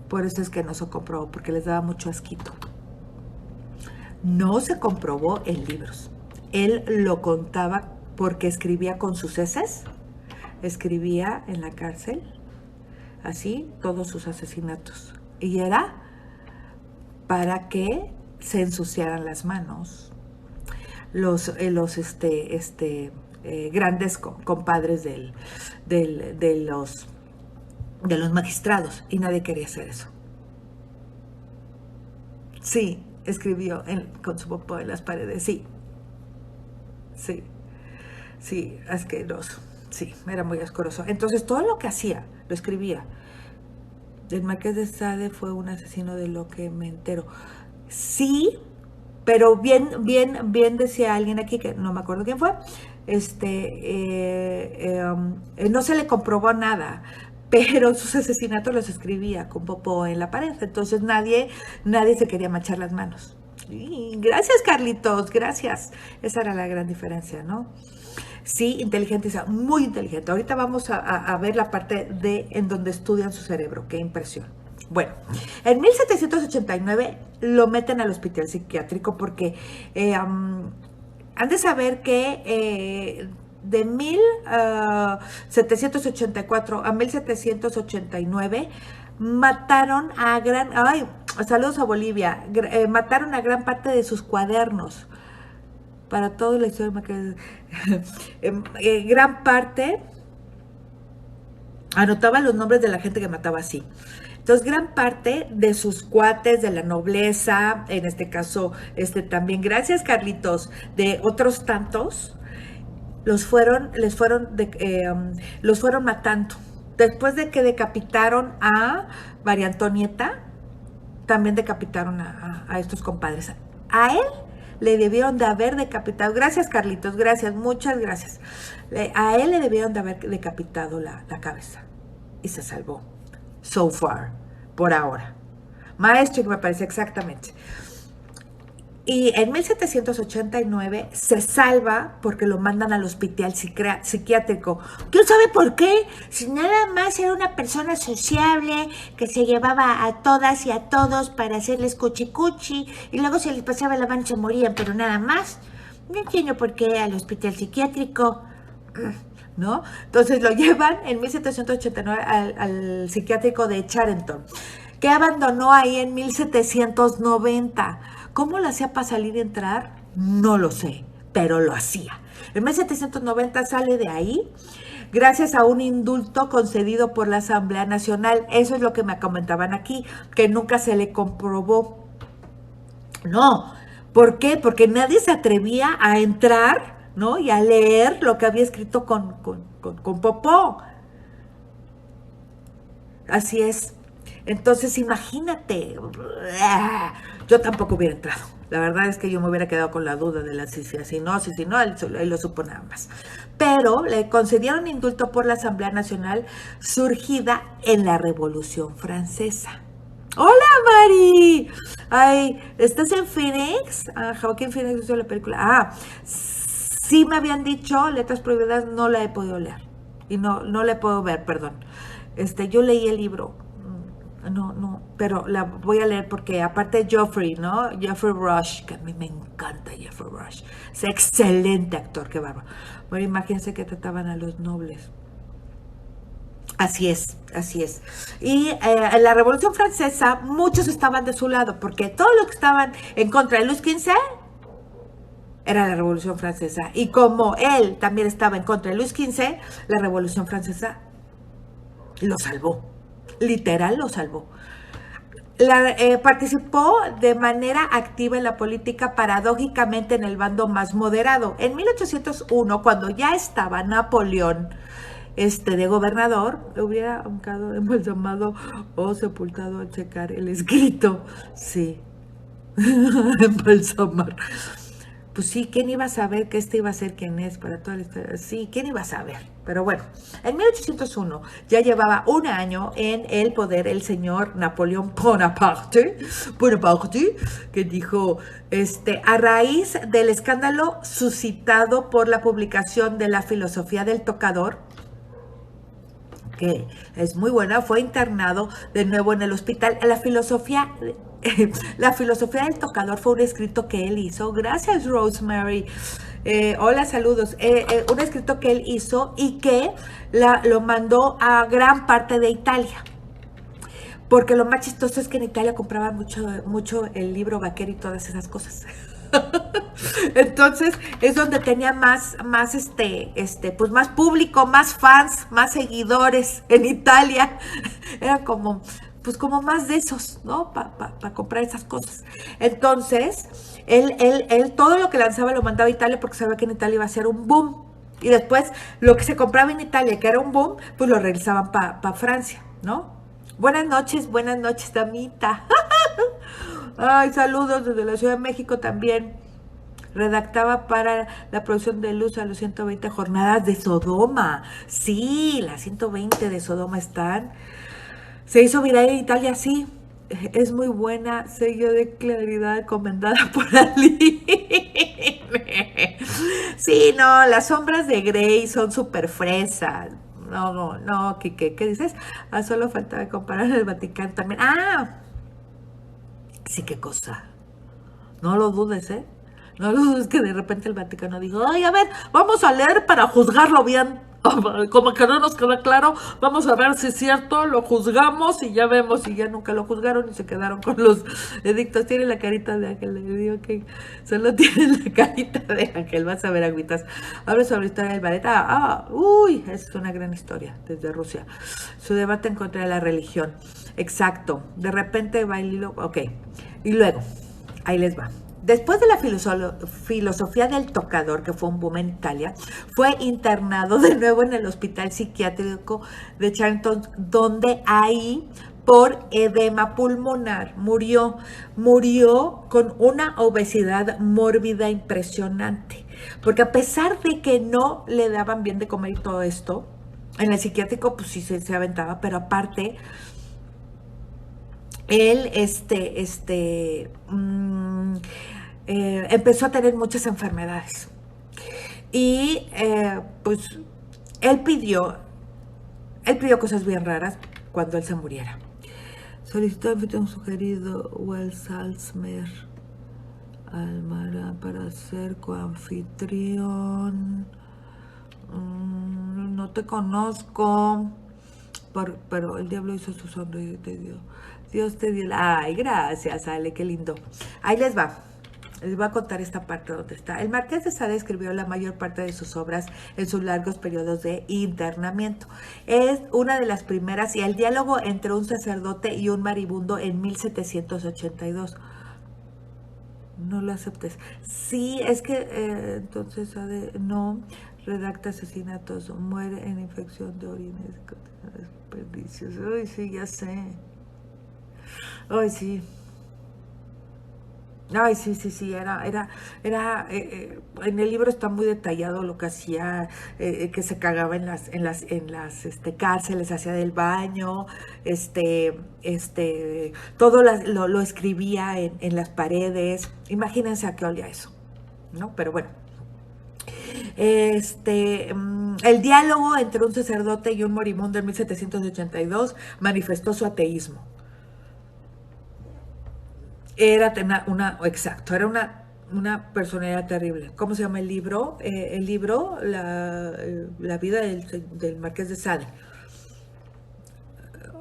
Por eso es que no se comprobó, porque les daba mucho asquito. No se comprobó en libros. Él lo contaba porque escribía con sus heces, escribía en la cárcel, así, todos sus asesinatos. Y era para que se ensuciaran las manos los grandes compadres de los magistrados, y nadie quería hacer eso. Sí, escribió con su popó en las paredes, sí, sí, sí, asqueroso, sí, era muy asqueroso. Entonces todo lo que hacía, lo escribía. El Marqués de Sade fue un asesino, de lo que me entero. Sí, pero bien decía alguien aquí, que no me acuerdo quién fue, no se le comprobó nada, pero sus asesinatos los escribía con popó en la pared, entonces nadie se quería manchar las manos. Y gracias, Carlitos, gracias. Esa era la gran diferencia, ¿no? Sí, inteligente, muy inteligente. Ahorita vamos a ver la parte en donde estudian su cerebro. Qué impresión. Bueno, en 1789 lo meten al hospital psiquiátrico porque han de saber que de 1784 a 1789 mataron a saludos a Bolivia, mataron a gran parte de sus cuadernos. Para toda la historia, gran parte anotaba los nombres de la gente que mataba así. Entonces, gran parte de sus cuates, de la nobleza, en este caso, también, gracias Carlitos, de otros tantos, los fueron matando. Después de que decapitaron a María Antonieta, también decapitaron a estos compadres. A él le debieron de haber decapitado. Gracias, Carlitos, gracias, muchas gracias. A él le debieron de haber decapitado la cabeza. Y se salvó. So far, por ahora. Maestro, que me parece exactamente. Y en 1789 se salva porque lo mandan al hospital psiquiátrico. ¿Quién sabe por qué? Si nada más era una persona sociable que se llevaba a todas y a todos para hacerles cuchi y luego se les pasaba la mano y se morían, pero nada más. No entiendo por qué al hospital psiquiátrico, ¿no? Entonces lo llevan en 1789 al psiquiátrico de Charenton, que abandonó ahí en 1790. ¿Cómo lo hacía para salir y entrar? No lo sé, pero lo hacía. En 1790 sale de ahí gracias a un indulto concedido por la Asamblea Nacional. Eso es lo que me comentaban aquí, que nunca se le comprobó. No, ¿por qué? Porque nadie se atrevía a entrar, ¿no? Y a leer lo que había escrito con Popó. Así es. Entonces, imagínate, yo tampoco hubiera entrado. La verdad es que yo me hubiera quedado con la duda de si no, él lo supo nada más. Pero le concedieron indulto por la Asamblea Nacional surgida en la Revolución Francesa. ¡Hola, Mari! Ay, ¿estás en Phoenix? Joaquín Phoenix hizo la película. Sí me habían dicho, Letras Prohibidas, no la he podido leer. Y no la puedo ver, perdón. Yo leí el libro. No, pero la voy a leer porque aparte Geoffrey, ¿no? Geoffrey Rush, que a mí me encanta Geoffrey Rush. Es excelente actor, qué bárbaro. Bueno, imagínense que trataban a los nobles. Así es, así es. Y en la Revolución Francesa muchos estaban de su lado, porque todos los que estaban en contra de Luis XV era la Revolución Francesa. Y como él también estaba en contra de Luis XV, la Revolución Francesa lo salvó. Literal lo salvó. Participó de manera activa en la política, paradójicamente en el bando más moderado. En 1801, cuando ya estaba Napoleón de gobernador, hubiera embalsamado o sepultado al checar el escrito. Sí, embalsamar. Pues sí, ¿quién iba a saber que iba a ser quien es para toda la historia? Sí, ¿quién iba a saber? Pero bueno, en 1801 ya llevaba un año en el poder el señor Napoleón Bonaparte, que dijo, a raíz del escándalo suscitado por la publicación de La filosofía del tocador, que es muy buena, fue internado de nuevo en el hospital. La filosofía del tocador fue un escrito que él hizo. Gracias, Rosemary. Hola, saludos. Un escrito que él hizo y que lo mandó a gran parte de Italia. Porque lo más chistoso es que en Italia compraban mucho el libro vaquero y todas esas cosas. Entonces es donde tenía más pues más público, más fans, más seguidores en Italia. Era como más de esos, ¿no? Para comprar esas cosas. Entonces, él todo lo que lanzaba lo mandaba a Italia porque sabía que en Italia iba a ser un boom. Y después, lo que se compraba en Italia, que era un boom, pues lo regresaban para Francia, ¿no? Buenas noches, damita. Ay, saludos desde la Ciudad de México también. Redactaba para la producción de luz a los 120 jornadas de Sodoma. Sí, las 120 de Sodoma están. Se hizo viral en Italia, sí. Es muy buena, sello de claridad encomendada por Ali. Sí, no, las sombras de Grey son súper fresas. No, ¿qué dices? Solo faltaba comparar el Vaticano también. Sí, qué cosa. No lo dudes, ¿eh? No lo dudes que de repente el Vaticano diga, ay, a ver, vamos a leer para juzgarlo bien. Como que no nos queda claro, vamos a ver si es cierto, lo juzgamos y ya vemos, y ya nunca lo juzgaron y se quedaron con los edictos. Tiene la carita de Ángel, le digo que solo tiene la carita de Ángel, vas a ver, agüitas. Habla sobre la historia del ballet. Uy, es una gran historia desde Rusia. Su debate en contra de la religión. Exacto, de repente va el hilo, ok. Y luego, ahí les va. Después de la filosofía del tocador, que fue un boom en Italia, fue internado de nuevo en el hospital psiquiátrico de Charenton, donde ahí por edema pulmonar. Murió con una obesidad mórbida impresionante. Porque a pesar de que no le daban bien de comer y todo esto, en el psiquiátrico pues sí se aventaba, pero aparte, él empezó a tener muchas enfermedades. Y pues él pidió, él pidió cosas bien raras cuando él se muriera. Solicitó anfitrión sugerido Wells Alzheimer Almara para ser coanfitrión. No te conozco, pero el diablo hizo su sonrisa y te dio. Dios te dio. Ay, gracias, Ale, qué lindo. Ahí les va. Les voy a contar esta parte donde está. El Marqués de Sade escribió la mayor parte de sus obras en sus largos periodos de internamiento. Es una de las primeras y el diálogo entre un sacerdote y un maribundo en 1782. No lo aceptes. Sí, es que entonces Sade no redacta asesinatos, muere en infección de orines, desperdicios. Ay, sí, ya sé. Ay, sí. Ay, sí, sí, sí, en el libro está muy detallado lo que hacía, que se cagaba en las cárceles, hacía del baño, todo lo escribía en las paredes. Imagínense a qué olía eso, ¿no? Pero bueno, el diálogo entre un sacerdote y un moribundo en 1782 manifestó su ateísmo. Exacto, era una personalidad terrible. ¿Cómo se llama el libro? El libro, la vida del Marqués de Sade.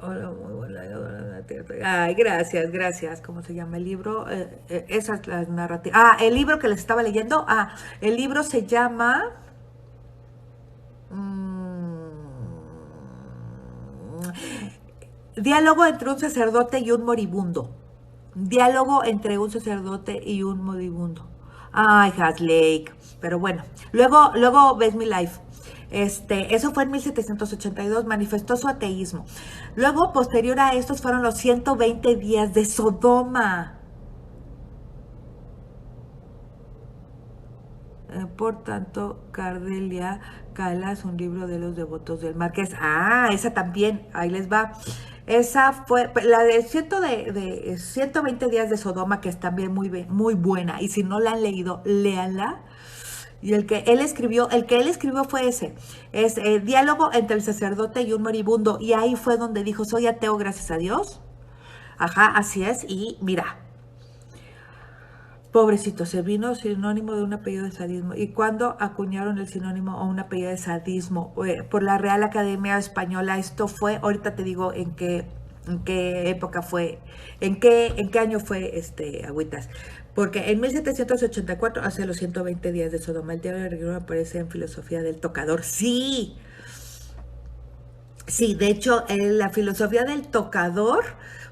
Hola, muy buena. Ay, gracias, gracias. ¿Cómo se llama el libro? Esa es la narrativa. El libro que les estaba leyendo. El libro se llama... Diálogo entre un sacerdote y un moribundo. Diálogo entre un sacerdote y un moribundo. Ay, Haslake. Pero bueno, luego ves mi life. Eso fue en 1782, manifestó su ateísmo. Luego, posterior a estos, fueron los 120 días de Sodoma. Por tanto, Cardelia Calas, un libro de los devotos del Marqués. Esa también, ahí les va. Esa fue la de 120 días de Sodoma, que es también muy buena. Y si no la han leído, léanla. Y el que él escribió fue ese. Es diálogo entre el sacerdote y un moribundo. Y ahí fue donde dijo, soy ateo, gracias a Dios. Ajá, así es. Y mira, pobrecito, se vino sinónimo de un apellido de sadismo. ¿Y cuándo acuñaron el sinónimo o un apellido de sadismo? Por la Real Academia Española. Esto fue, ahorita te digo en qué época fue, en qué año fue Agüitas. Porque en 1784, hace los 120 días de Sodoma, el diario de Reguero aparece en Filosofía del Tocador. Sí, sí, de hecho, la filosofía del tocador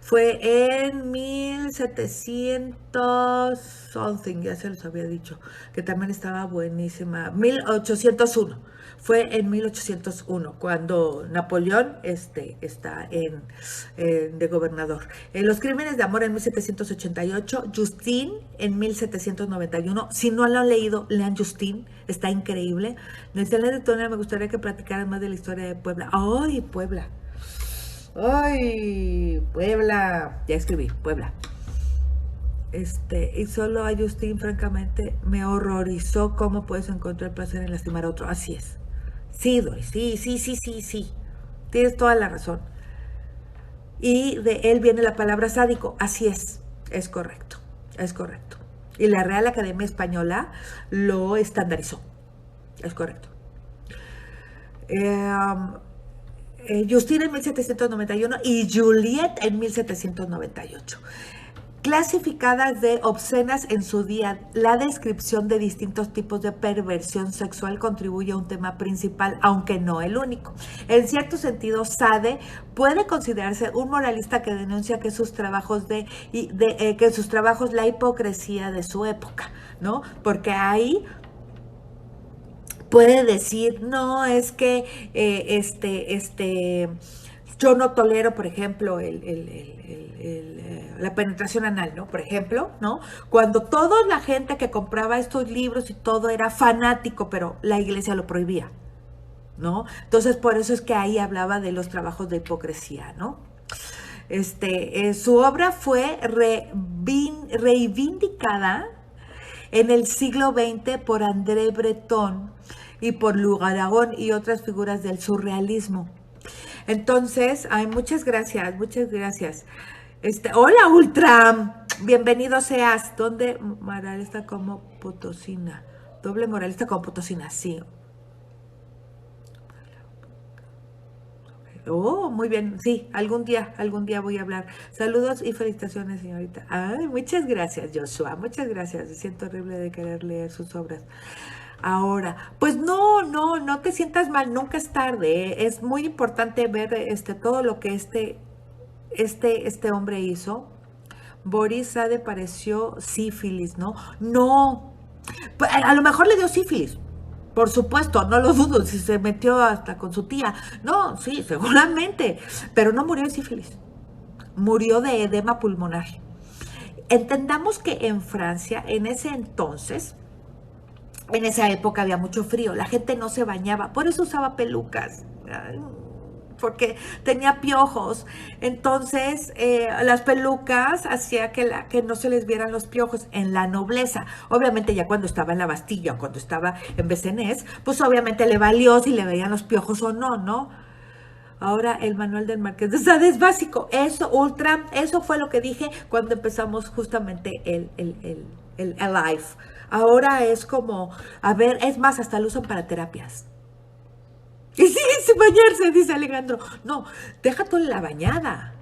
fue en 1700 something, ya se los había dicho, que también estaba buenísima. 1801, fue en 1801 cuando Napoleón está de gobernador. Los crímenes de amor en 1788, Justine en 1791. Si no lo han leído, lean Justine, está increíble. Nelson de Tonia, me gustaría que platicaran más de la historia de Puebla. ¡Ay, Puebla! ¡Ay, Puebla! Ya escribí, Puebla. Y solo a Justin, francamente, me horrorizó cómo puedes encontrar placer en lastimar a otro. Así es. Sí, Doris, sí, sí, sí, sí, sí. Tienes toda la razón. Y de él viene la palabra sádico. Así es correcto, es correcto. Y la Real Academia Española lo estandarizó. Es correcto. Justine en 1791 y Juliette en 1798. Clasificadas de obscenas en su día, la descripción de distintos tipos de perversión sexual contribuye a un tema principal, aunque no el único. En cierto sentido, Sade puede considerarse un moralista que denuncia que sus trabajos la hipocresía de su época, ¿no? Porque ahí puede decir, no, es que Yo no tolero, por ejemplo, la penetración anal, ¿no? Por ejemplo, ¿no? Cuando toda la gente que compraba estos libros y todo era fanático, pero la iglesia lo prohibía, ¿no? Entonces, por eso es que ahí hablaba de los trabajos de hipocresía, ¿no? Su obra fue reivindicada en el siglo XX por André Breton y por Louis Aragon y otras figuras del surrealismo. Entonces, ay, muchas gracias, muchas gracias. Hola Ultra, bienvenido seas. ¿Dónde moralista como potosina? Doble moralista como potosina, sí. Oh, muy bien, sí, algún día voy a hablar. Saludos y felicitaciones, señorita. Ay, muchas gracias, Joshua, muchas gracias. Me siento horrible de querer leer sus obras. Ahora, pues no te sientas mal, nunca es tarde, ¿eh? Es muy importante ver todo lo que este hombre hizo. Boris Sade pareció sífilis, ¿no? No, pues, a lo mejor le dio sífilis. Por supuesto, no lo dudo, si se metió hasta con su tía. No, sí, seguramente. Pero no murió de sífilis. Murió de edema pulmonar. Entendamos que en Francia, en ese entonces, en esa época había mucho frío. La gente no se bañaba. Por eso usaba pelucas. Porque tenía piojos. Entonces, las pelucas hacía que no se les vieran los piojos en la nobleza. Obviamente, ya cuando estaba en la Bastilla o cuando estaba en Becenés, pues obviamente le valió si le veían los piojos o no, ¿no? Ahora el manual del Marqués de Sade es básico. Eso, ultra, eso fue lo que dije cuando empezamos justamente el live. Ahora es como, a ver, es más, hasta lo usan para terapias. Y sí, sin bañarse, dice Alejandro. No, deja tú la bañada.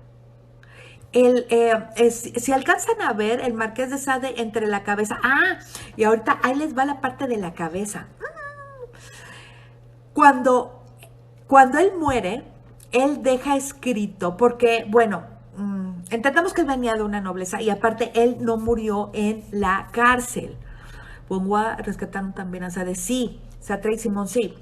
Si alcanzan a ver el Marqués de Sade entre la cabeza. Ah, y ahorita ahí les va la parte de la cabeza. Cuando, cuando él muere, él deja escrito, porque, bueno, entendamos que él venía de una nobleza y aparte él no murió en la cárcel. Bongoa rescataron también a Sade, sí, Sartre y Simón, sí.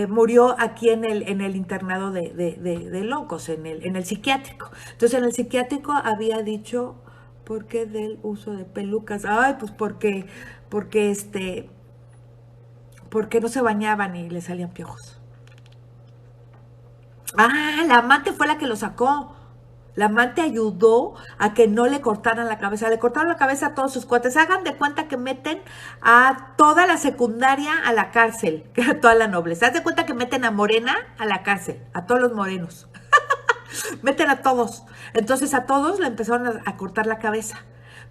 Murió aquí en el internado de locos, en el psiquiátrico. Entonces, en el psiquiátrico había dicho, ¿por qué del uso de pelucas? Ay, pues porque porque no se bañaban y le salían piojos. Ah, la amante fue la que lo sacó. La amante ayudó a que no le cortaran la cabeza. Le cortaron la cabeza a todos sus cuates. Hagan de cuenta que meten a toda la secundaria a la cárcel, a toda la nobleza. Haz de cuenta que meten a Morena a la cárcel, a todos los morenos. Meten a todos. Entonces a todos le empezaron a cortar la cabeza.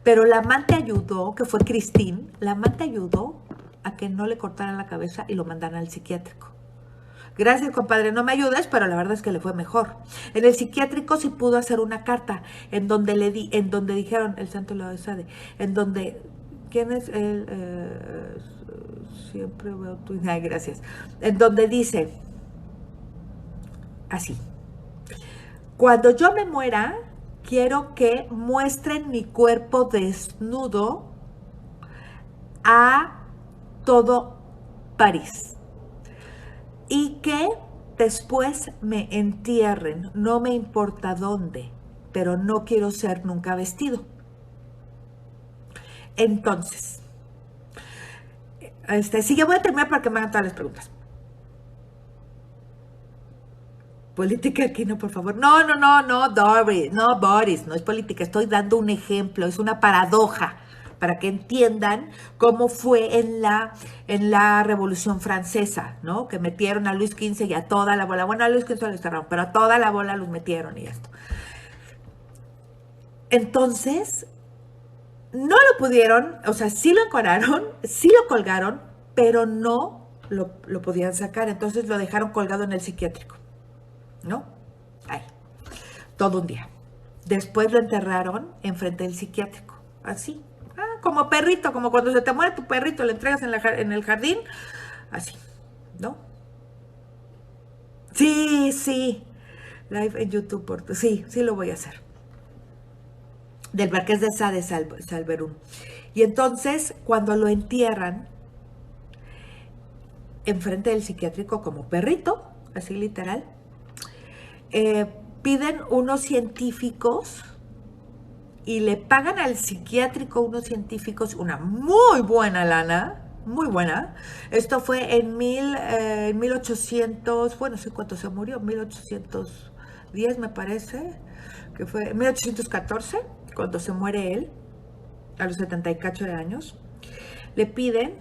Pero la amante ayudó, que fue Christine, la amante ayudó a que no le cortaran la cabeza y lo mandaran al psiquiátrico. Gracias, compadre, no me ayudes, pero la verdad es que le fue mejor. En el psiquiátrico sí pudo hacer una carta en donde en donde dijeron, el santo lo sabe, en donde, ¿quién es él? Siempre veo tu... Ay, gracias. En donde dice, así, cuando yo me muera, quiero que muestren mi cuerpo desnudo a todo París. Y que después me entierren, no me importa dónde, pero no quiero ser nunca vestido. Entonces, sí, ya voy a terminar para que me hagan todas las preguntas. Política aquí no, por favor. No, Doris, no, Boris, no es política, estoy dando un ejemplo, es una paradoja para que entiendan cómo fue en la Revolución Francesa, ¿no? Que metieron a Luis XV y a toda la bola. Bueno, a Luis XV lo desterraron, pero a toda la bola los metieron y esto. Entonces, no lo pudieron, o sea, sí lo encuadraron, sí lo colgaron, pero no lo podían sacar. Entonces lo dejaron colgado en el psiquiátrico, ¿no? Ahí, todo un día. Después lo enterraron enfrente del psiquiátrico, así. Como perrito, como cuando se te muere tu perrito, le entregas en el jardín, así, ¿no? Sí, live en YouTube, sí lo voy a hacer. Del Marqués de Sade Salverún. Y entonces, cuando lo entierran enfrente del psiquiátrico como perrito, así literal, piden unos científicos y le pagan al psiquiátrico unos científicos una muy buena lana, muy buena. Esto fue en 1800, bueno, no sé cuánto se murió, 1810 me parece, que fue en 1814, cuando se muere él, a los 70 y cacho de años. Le piden,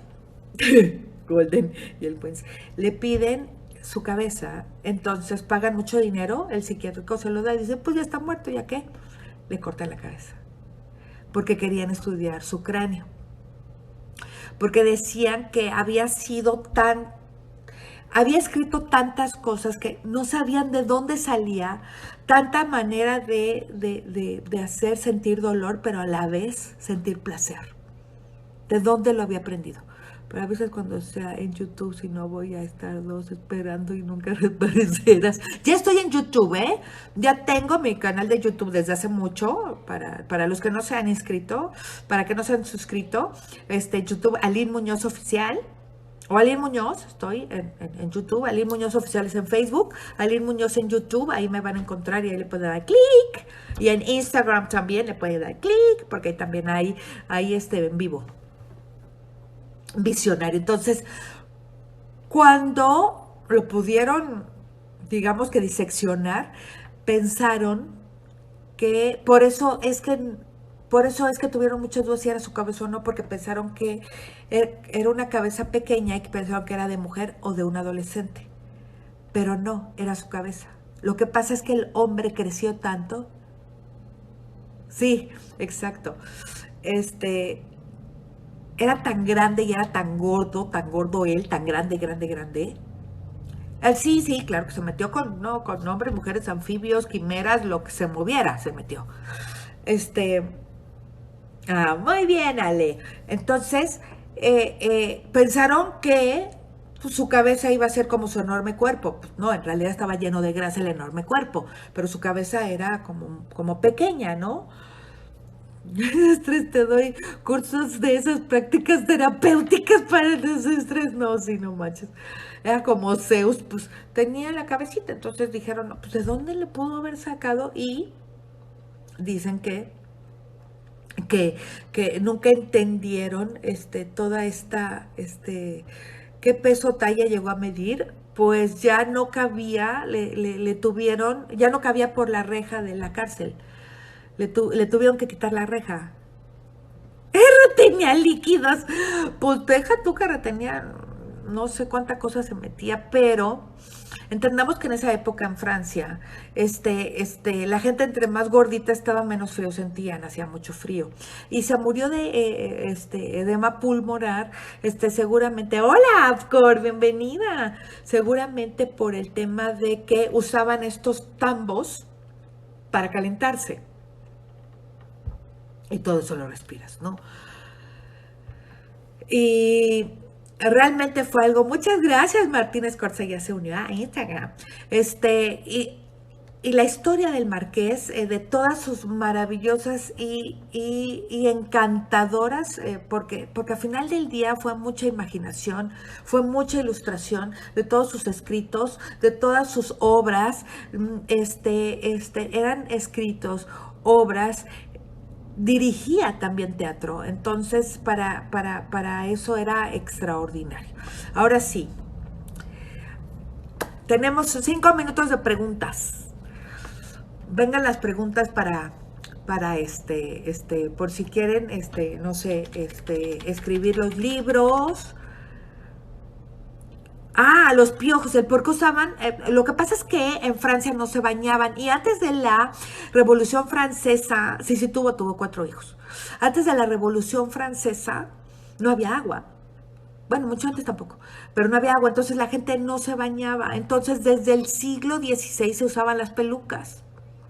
Golden y el Prince, le piden su cabeza, entonces pagan mucho dinero, el psiquiátrico se lo da y dice, pues ya está muerto, ¿ya qué? Le cortan la cabeza, porque querían estudiar su cráneo, porque decían que había escrito tantas cosas que no sabían de dónde salía tanta manera de hacer sentir dolor, pero a la vez sentir placer. ¿De dónde lo había aprendido? Pero a veces cuando sea en YouTube, si no voy a estar dos esperando y nunca reaparecerás. Ya estoy en YouTube, ¿eh? Ya tengo mi canal de YouTube desde hace mucho, para los que no se han inscrito, para que no se han suscrito, YouTube, Aline Muñoz Oficial, o Aline Muñoz, estoy en YouTube, Aline Muñoz Oficial es en Facebook, Aline Muñoz en YouTube, ahí me van a encontrar y ahí le pueden dar clic, y en Instagram también le pueden dar clic, porque ahí también hay en vivo visionario. Entonces, cuando lo pudieron, digamos que diseccionar, pensaron que por eso es que tuvieron muchas dudas si era su cabeza o no, porque pensaron que era una cabeza pequeña y que pensaron que era de mujer o de un adolescente. Pero no, era su cabeza. Lo que pasa es que el hombre creció tanto. Sí, exacto. Este, Era tan grande y era tan gordo él, tan grande, grande, grande. Sí, sí, claro que se metió con, no, con hombres, mujeres, anfibios, quimeras, lo que se moviera, se metió. Este, muy bien, Ale. Entonces, pensaron que pues, su cabeza iba a ser como su enorme cuerpo. Pues, no, en realidad estaba lleno de grasa el enorme cuerpo, pero su cabeza era como pequeña, ¿no? Estrés, te doy cursos de esas prácticas terapéuticas para el desestrés. No, sí, no manches. Era como Zeus, pues tenía la cabecita. Entonces dijeron, no, pues ¿de dónde le pudo haber sacado? Y dicen que, que nunca entendieron toda qué peso talla llegó a medir. Pues ya no cabía, le tuvieron, ya no cabía por la reja de la cárcel. Le tuvieron que quitar la reja. Retenía líquidos. Pues deja tú que retenía no sé cuánta cosa se metía, pero entendamos que en esa época en Francia, la gente entre más gordita estaba, menos frío sentían, hacía mucho frío. Y se murió de edema pulmonar, seguramente, hola Afcor, bienvenida, seguramente por el tema de que usaban estos tambos para calentarse. Y todo eso lo respiras, ¿no? Y realmente fue algo. Muchas gracias, Martín Escorza, ya se unió a Instagram. Y la historia del Marqués, de todas sus maravillosas y encantadoras, porque al final del día fue mucha imaginación, fue mucha ilustración de todos sus escritos, de todas sus obras, eran escritos, obras, dirigía también teatro, entonces para eso era extraordinario. Ahora sí, tenemos 5 minutos de preguntas. Vengan las preguntas para por si quieren, no sé, escribir los libros. Ah, los piojos, el por qué usaban. Lo que pasa es que en Francia no se bañaban y antes de la Revolución Francesa, sí, tuvo 4 hijos. Antes de la Revolución Francesa no había agua. Bueno, mucho antes tampoco, pero no había agua, entonces la gente no se bañaba. Entonces desde el siglo XVI se usaban las pelucas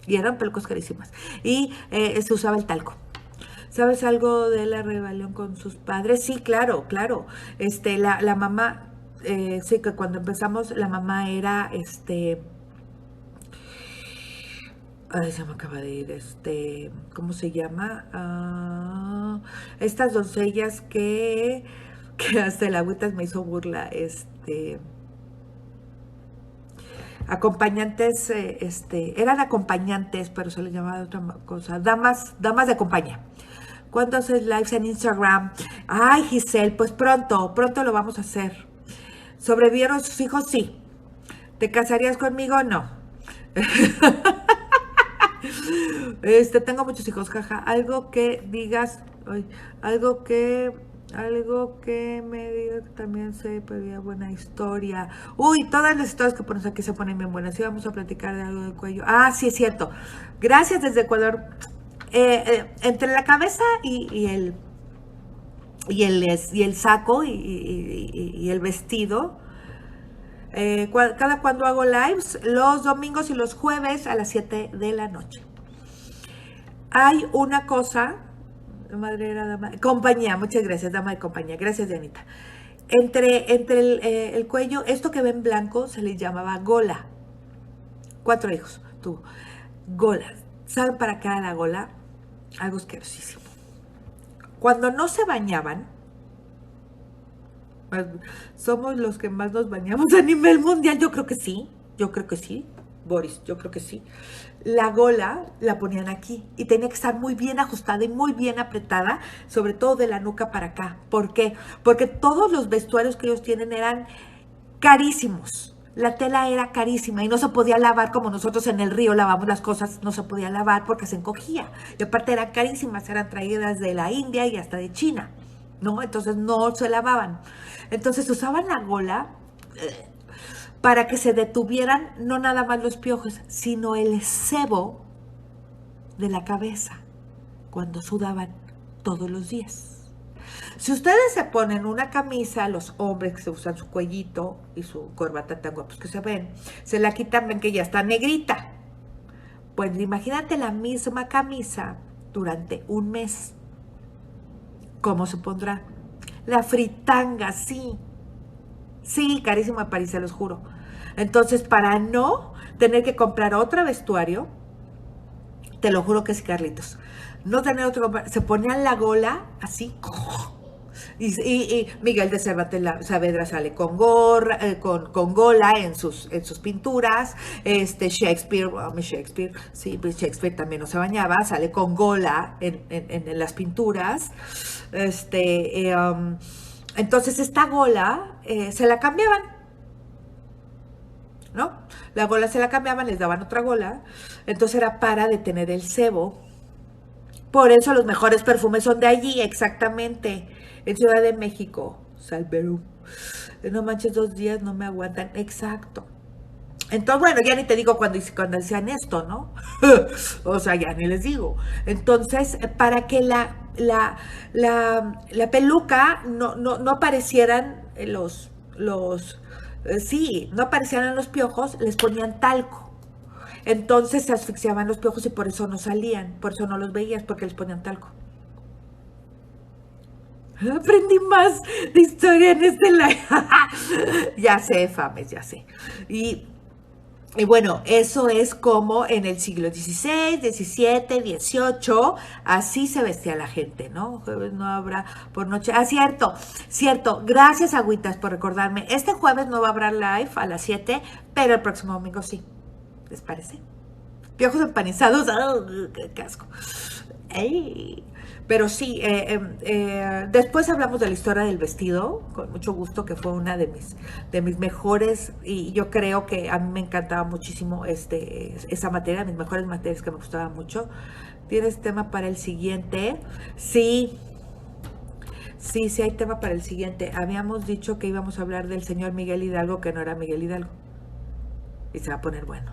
y eran pelucas carísimas y se usaba el talco. ¿Sabes algo de la rebelión con sus padres? Sí, claro, claro. La mamá, sí, que cuando empezamos, la mamá era, ay, se me acaba de ir, ¿cómo se llama? Estas doncellas que hasta el agüitas me hizo burla, acompañantes, eran acompañantes, pero se les llamaba de otra cosa, damas de compañía. ¿Cuándo haces lives en Instagram? Ay, Giselle, pues pronto lo vamos a hacer. ¿Sobrevivieron sus hijos? Sí. ¿Te casarías conmigo? No. Tengo muchos hijos, jaja. Algo que digas, ay, algo que me diga que también se pedía buena historia. Uy, todas las historias que pones aquí se ponen bien buenas. Sí, vamos a platicar de algo del cuello. Ah, sí, es cierto. Gracias desde Ecuador. Entre la cabeza y el saco y el vestido. Cada cuando hago lives, los domingos y los jueves a las 7 de la noche. Hay una cosa, madre era dama, compañía, muchas gracias, dama de compañía, gracias Dianita. Entre el cuello, esto que ven blanco se le llamaba gola. 4 hijos tuvo. Gola. ¿Saben para qué era la gola? Algo asquerosísimo. Cuando no se bañaban, somos los que más nos bañamos a nivel mundial. Yo creo que sí, Boris, yo creo que sí. La gola la ponían aquí y tenía que estar muy bien ajustada y muy bien apretada, sobre todo de la nuca para acá. ¿Por qué? Porque todos los vestuarios que ellos tienen eran carísimos. La tela era carísima y no se podía lavar como nosotros en el río lavamos las cosas, no se podía lavar porque se encogía. Y aparte eran carísimas, eran traídas de la India y hasta de China, ¿no? Entonces no se lavaban. Entonces usaban la gola para que se detuvieran no nada más los piojos, sino el sebo de la cabeza cuando sudaban todos los días. Si ustedes se ponen una camisa, los hombres que se usan su cuellito y su corbata tan guapos que se ven, se la quitan, ven que ya está negrita. Pues imagínate la misma camisa durante un mes. ¿Cómo se pondrá? La fritanga, sí. Sí, carísimo de París, se los juro. Entonces, para no tener que comprar otro vestuario, te lo juro que sí, Carlitos, no tener otro, se ponían la gola así, y Miguel de Cervantes Saavedra sale con gorra, con gola en sus pinturas. Shakespeare también no se bañaba, sale con gola en las pinturas. Entonces esta gola se la cambiaban, ¿no? La gola se la cambiaban, les daban otra gola, entonces era para detener el sebo. Por eso los mejores perfumes son de allí, exactamente. En Ciudad de México, Salveru. No manches, 2 días no me aguantan. Exacto. Entonces, bueno, ya ni te digo cuando decían esto, ¿no? O sea, ya ni les digo. Entonces, para que la peluca no aparecieran sí, no aparecieran los piojos, les ponían talco. Entonces se asfixiaban los piojos y por eso no salían, por eso no los veías, porque les ponían talco. Aprendí más de historia en este live. Ya sé, Fames, ya sé. Y bueno, eso es como en el siglo XVI, XVII, XVIII, así se vestía la gente, ¿no? Jueves no habrá por noche. Ah, cierto. Gracias, Agüitas, por recordarme. Este jueves no va a haber live a las 7, pero el próximo domingo sí. ¿Les parece? Piojos empanizados. ¡Oh, qué asco! ¡Ey! Pero sí, después hablamos de la historia del vestido, con mucho gusto, que fue una de mis mejores, y yo creo que a mí me encantaba muchísimo esa materia, mis mejores materias que me gustaban mucho. ¿Tienes tema para el siguiente? Sí, hay tema para el siguiente. Habíamos dicho que íbamos a hablar del señor Miguel Hidalgo, que no era Miguel Hidalgo. Y se va a poner bueno.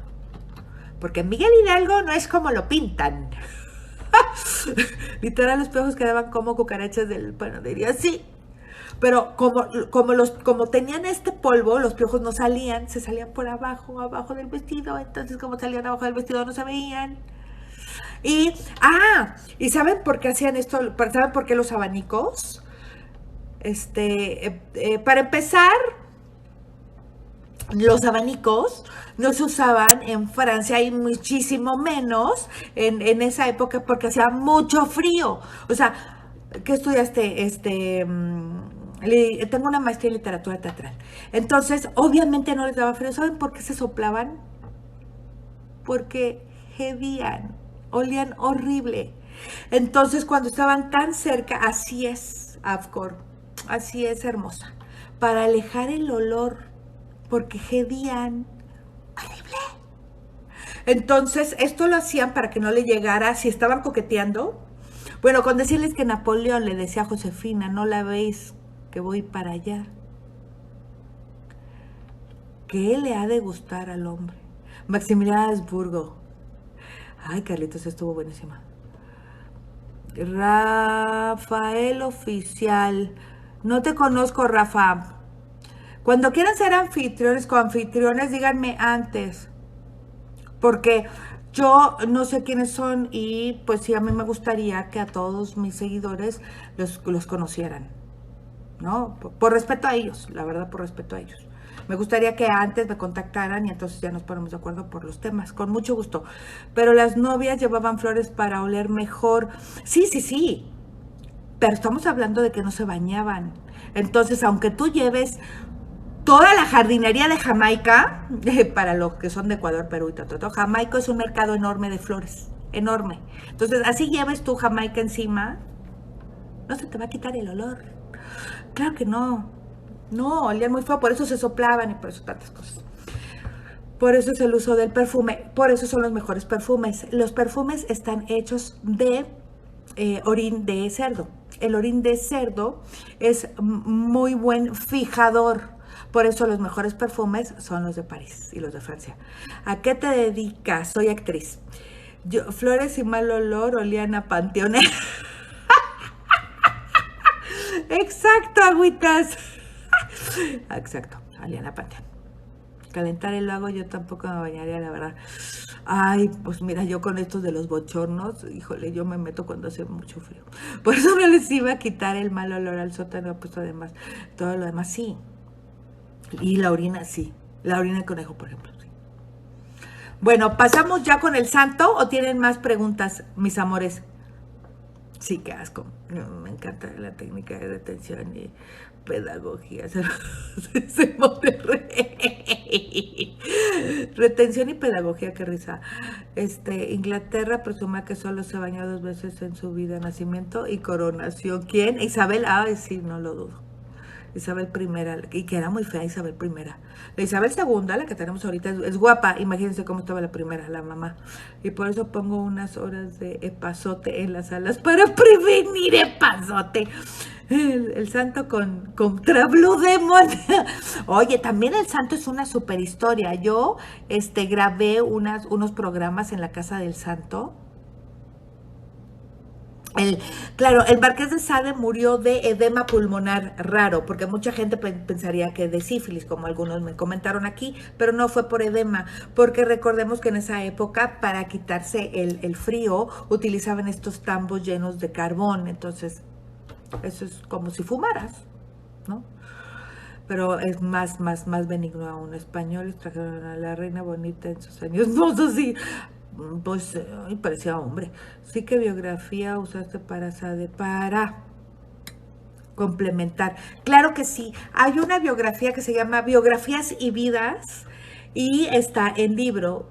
Porque Miguel Hidalgo no es como lo pintan. Literal, los piojos quedaban como cucarachas del panadería, sí. Pero como tenían este polvo, los piojos no salían, se salían por abajo del vestido. Entonces, como salían abajo del vestido, no se veían. ¿Y saben por qué hacían esto? ¿Saben por qué los abanicos? Para empezar, los abanicos no se usaban en Francia y muchísimo menos en esa época porque hacía mucho frío. O sea, ¿qué estudiaste? tengo una maestría en literatura teatral. Entonces, obviamente no les daba frío. ¿Saben por qué se soplaban? Porque hedían, olían horrible. Entonces, cuando estaban tan cerca, así es, Afcor, así es, hermosa, para alejar el olor, porque hedían horrible. Entonces, esto lo hacían para que no le llegara, si estaban coqueteando. Bueno, con decirles que Napoleón le decía a Josefina, no la veis que voy para allá. ¿Qué le ha de gustar al hombre? Maximiliano Habsburgo. Ay, Carlitos, estuvo buenísima. Rafael Oficial. No te conozco, Rafa. Cuando quieran ser anfitriones, coanfitriones, díganme antes. Porque yo no sé quiénes son y pues sí, a mí me gustaría que a todos mis seguidores los conocieran, ¿no? Por respeto a ellos, la verdad, por respeto a ellos. Me gustaría que antes me contactaran y entonces ya nos ponemos de acuerdo por los temas, con mucho gusto. Pero las novias llevaban flores para oler mejor. Sí, sí, sí. Pero estamos hablando de que no se bañaban. Entonces, aunque tú lleves toda la jardinería de Jamaica, para los que son de Ecuador, Perú y todo, Jamaica es un mercado enorme de flores, enorme. Entonces, así lleves tu Jamaica encima, no se te va a quitar el olor. Claro que no. No, olían muy feo, por eso se soplaban y por eso tantas cosas. Por eso es el uso del perfume, por eso son los mejores perfumes. Los perfumes están hechos de orín de cerdo. El orín de cerdo es muy buen fijador. Por eso los mejores perfumes son los de París y los de Francia. ¿A qué te dedicas? Soy actriz. Yo, flores y mal olor olían a panteones. Exacto, agüitas. Exacto, olían a panteón. Calentar el lago yo tampoco me bañaría, la verdad. Ay, pues mira, yo con estos de los bochornos, híjole, yo me meto cuando hace mucho frío. Por eso no les iba a quitar el mal olor al sótano, pues además, todo lo demás sí. Y la orina sí. La orina de conejo, por ejemplo, sí. Bueno, ¿pasamos ya con el santo o tienen más preguntas, mis amores? Sí, qué asco. Me encanta la técnica de retención y pedagogía. Se Monterrey. Retención y pedagogía, qué risa. Inglaterra presume que solo se bañó 2 veces en su vida, nacimiento y coronación. ¿Quién? Isabel. Ay, sí, no lo dudo. Isabel I, y que era muy fea Isabel I. La Isabel II, la que tenemos ahorita, es guapa. Imagínense cómo estaba la primera, la mamá. Y por eso pongo unas horas de epazote en las salas para prevenir epazote. El santo contra Blue Demon. Oye, también el santo es una super historia. Yo grabé unos programas en la casa del santo. Claro, el Marqués de Sade murió de edema pulmonar raro, porque mucha gente pensaría que de sífilis, como algunos me comentaron aquí, pero no fue por edema, porque recordemos que en esa época, para quitarse el frío, utilizaban estos tambos llenos de carbón, entonces eso es como si fumaras, ¿no? Pero es más benigno aún. Españoles trajeron a la reina bonita en sus años mozos y pues parecía hombre. Sí, que biografía usaste para Sade, para complementar. Claro que sí. Hay una biografía que se llama Biografías y Vidas y está en libro,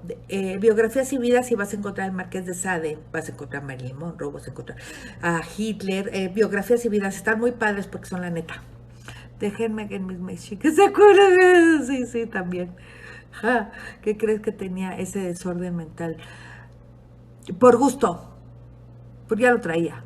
Biografías y Vidas, y vas a encontrar al Marqués de Sade, vas a encontrar a Marilyn Monroe, vas a encontrar a Hitler. Biografías y Vidas están muy padres porque son la neta. Déjenme que en mis mexicanos se acuerdan. Sí, sí, también. Ja, ¿qué crees que tenía ese desorden mental? Por gusto, porque ya lo traía.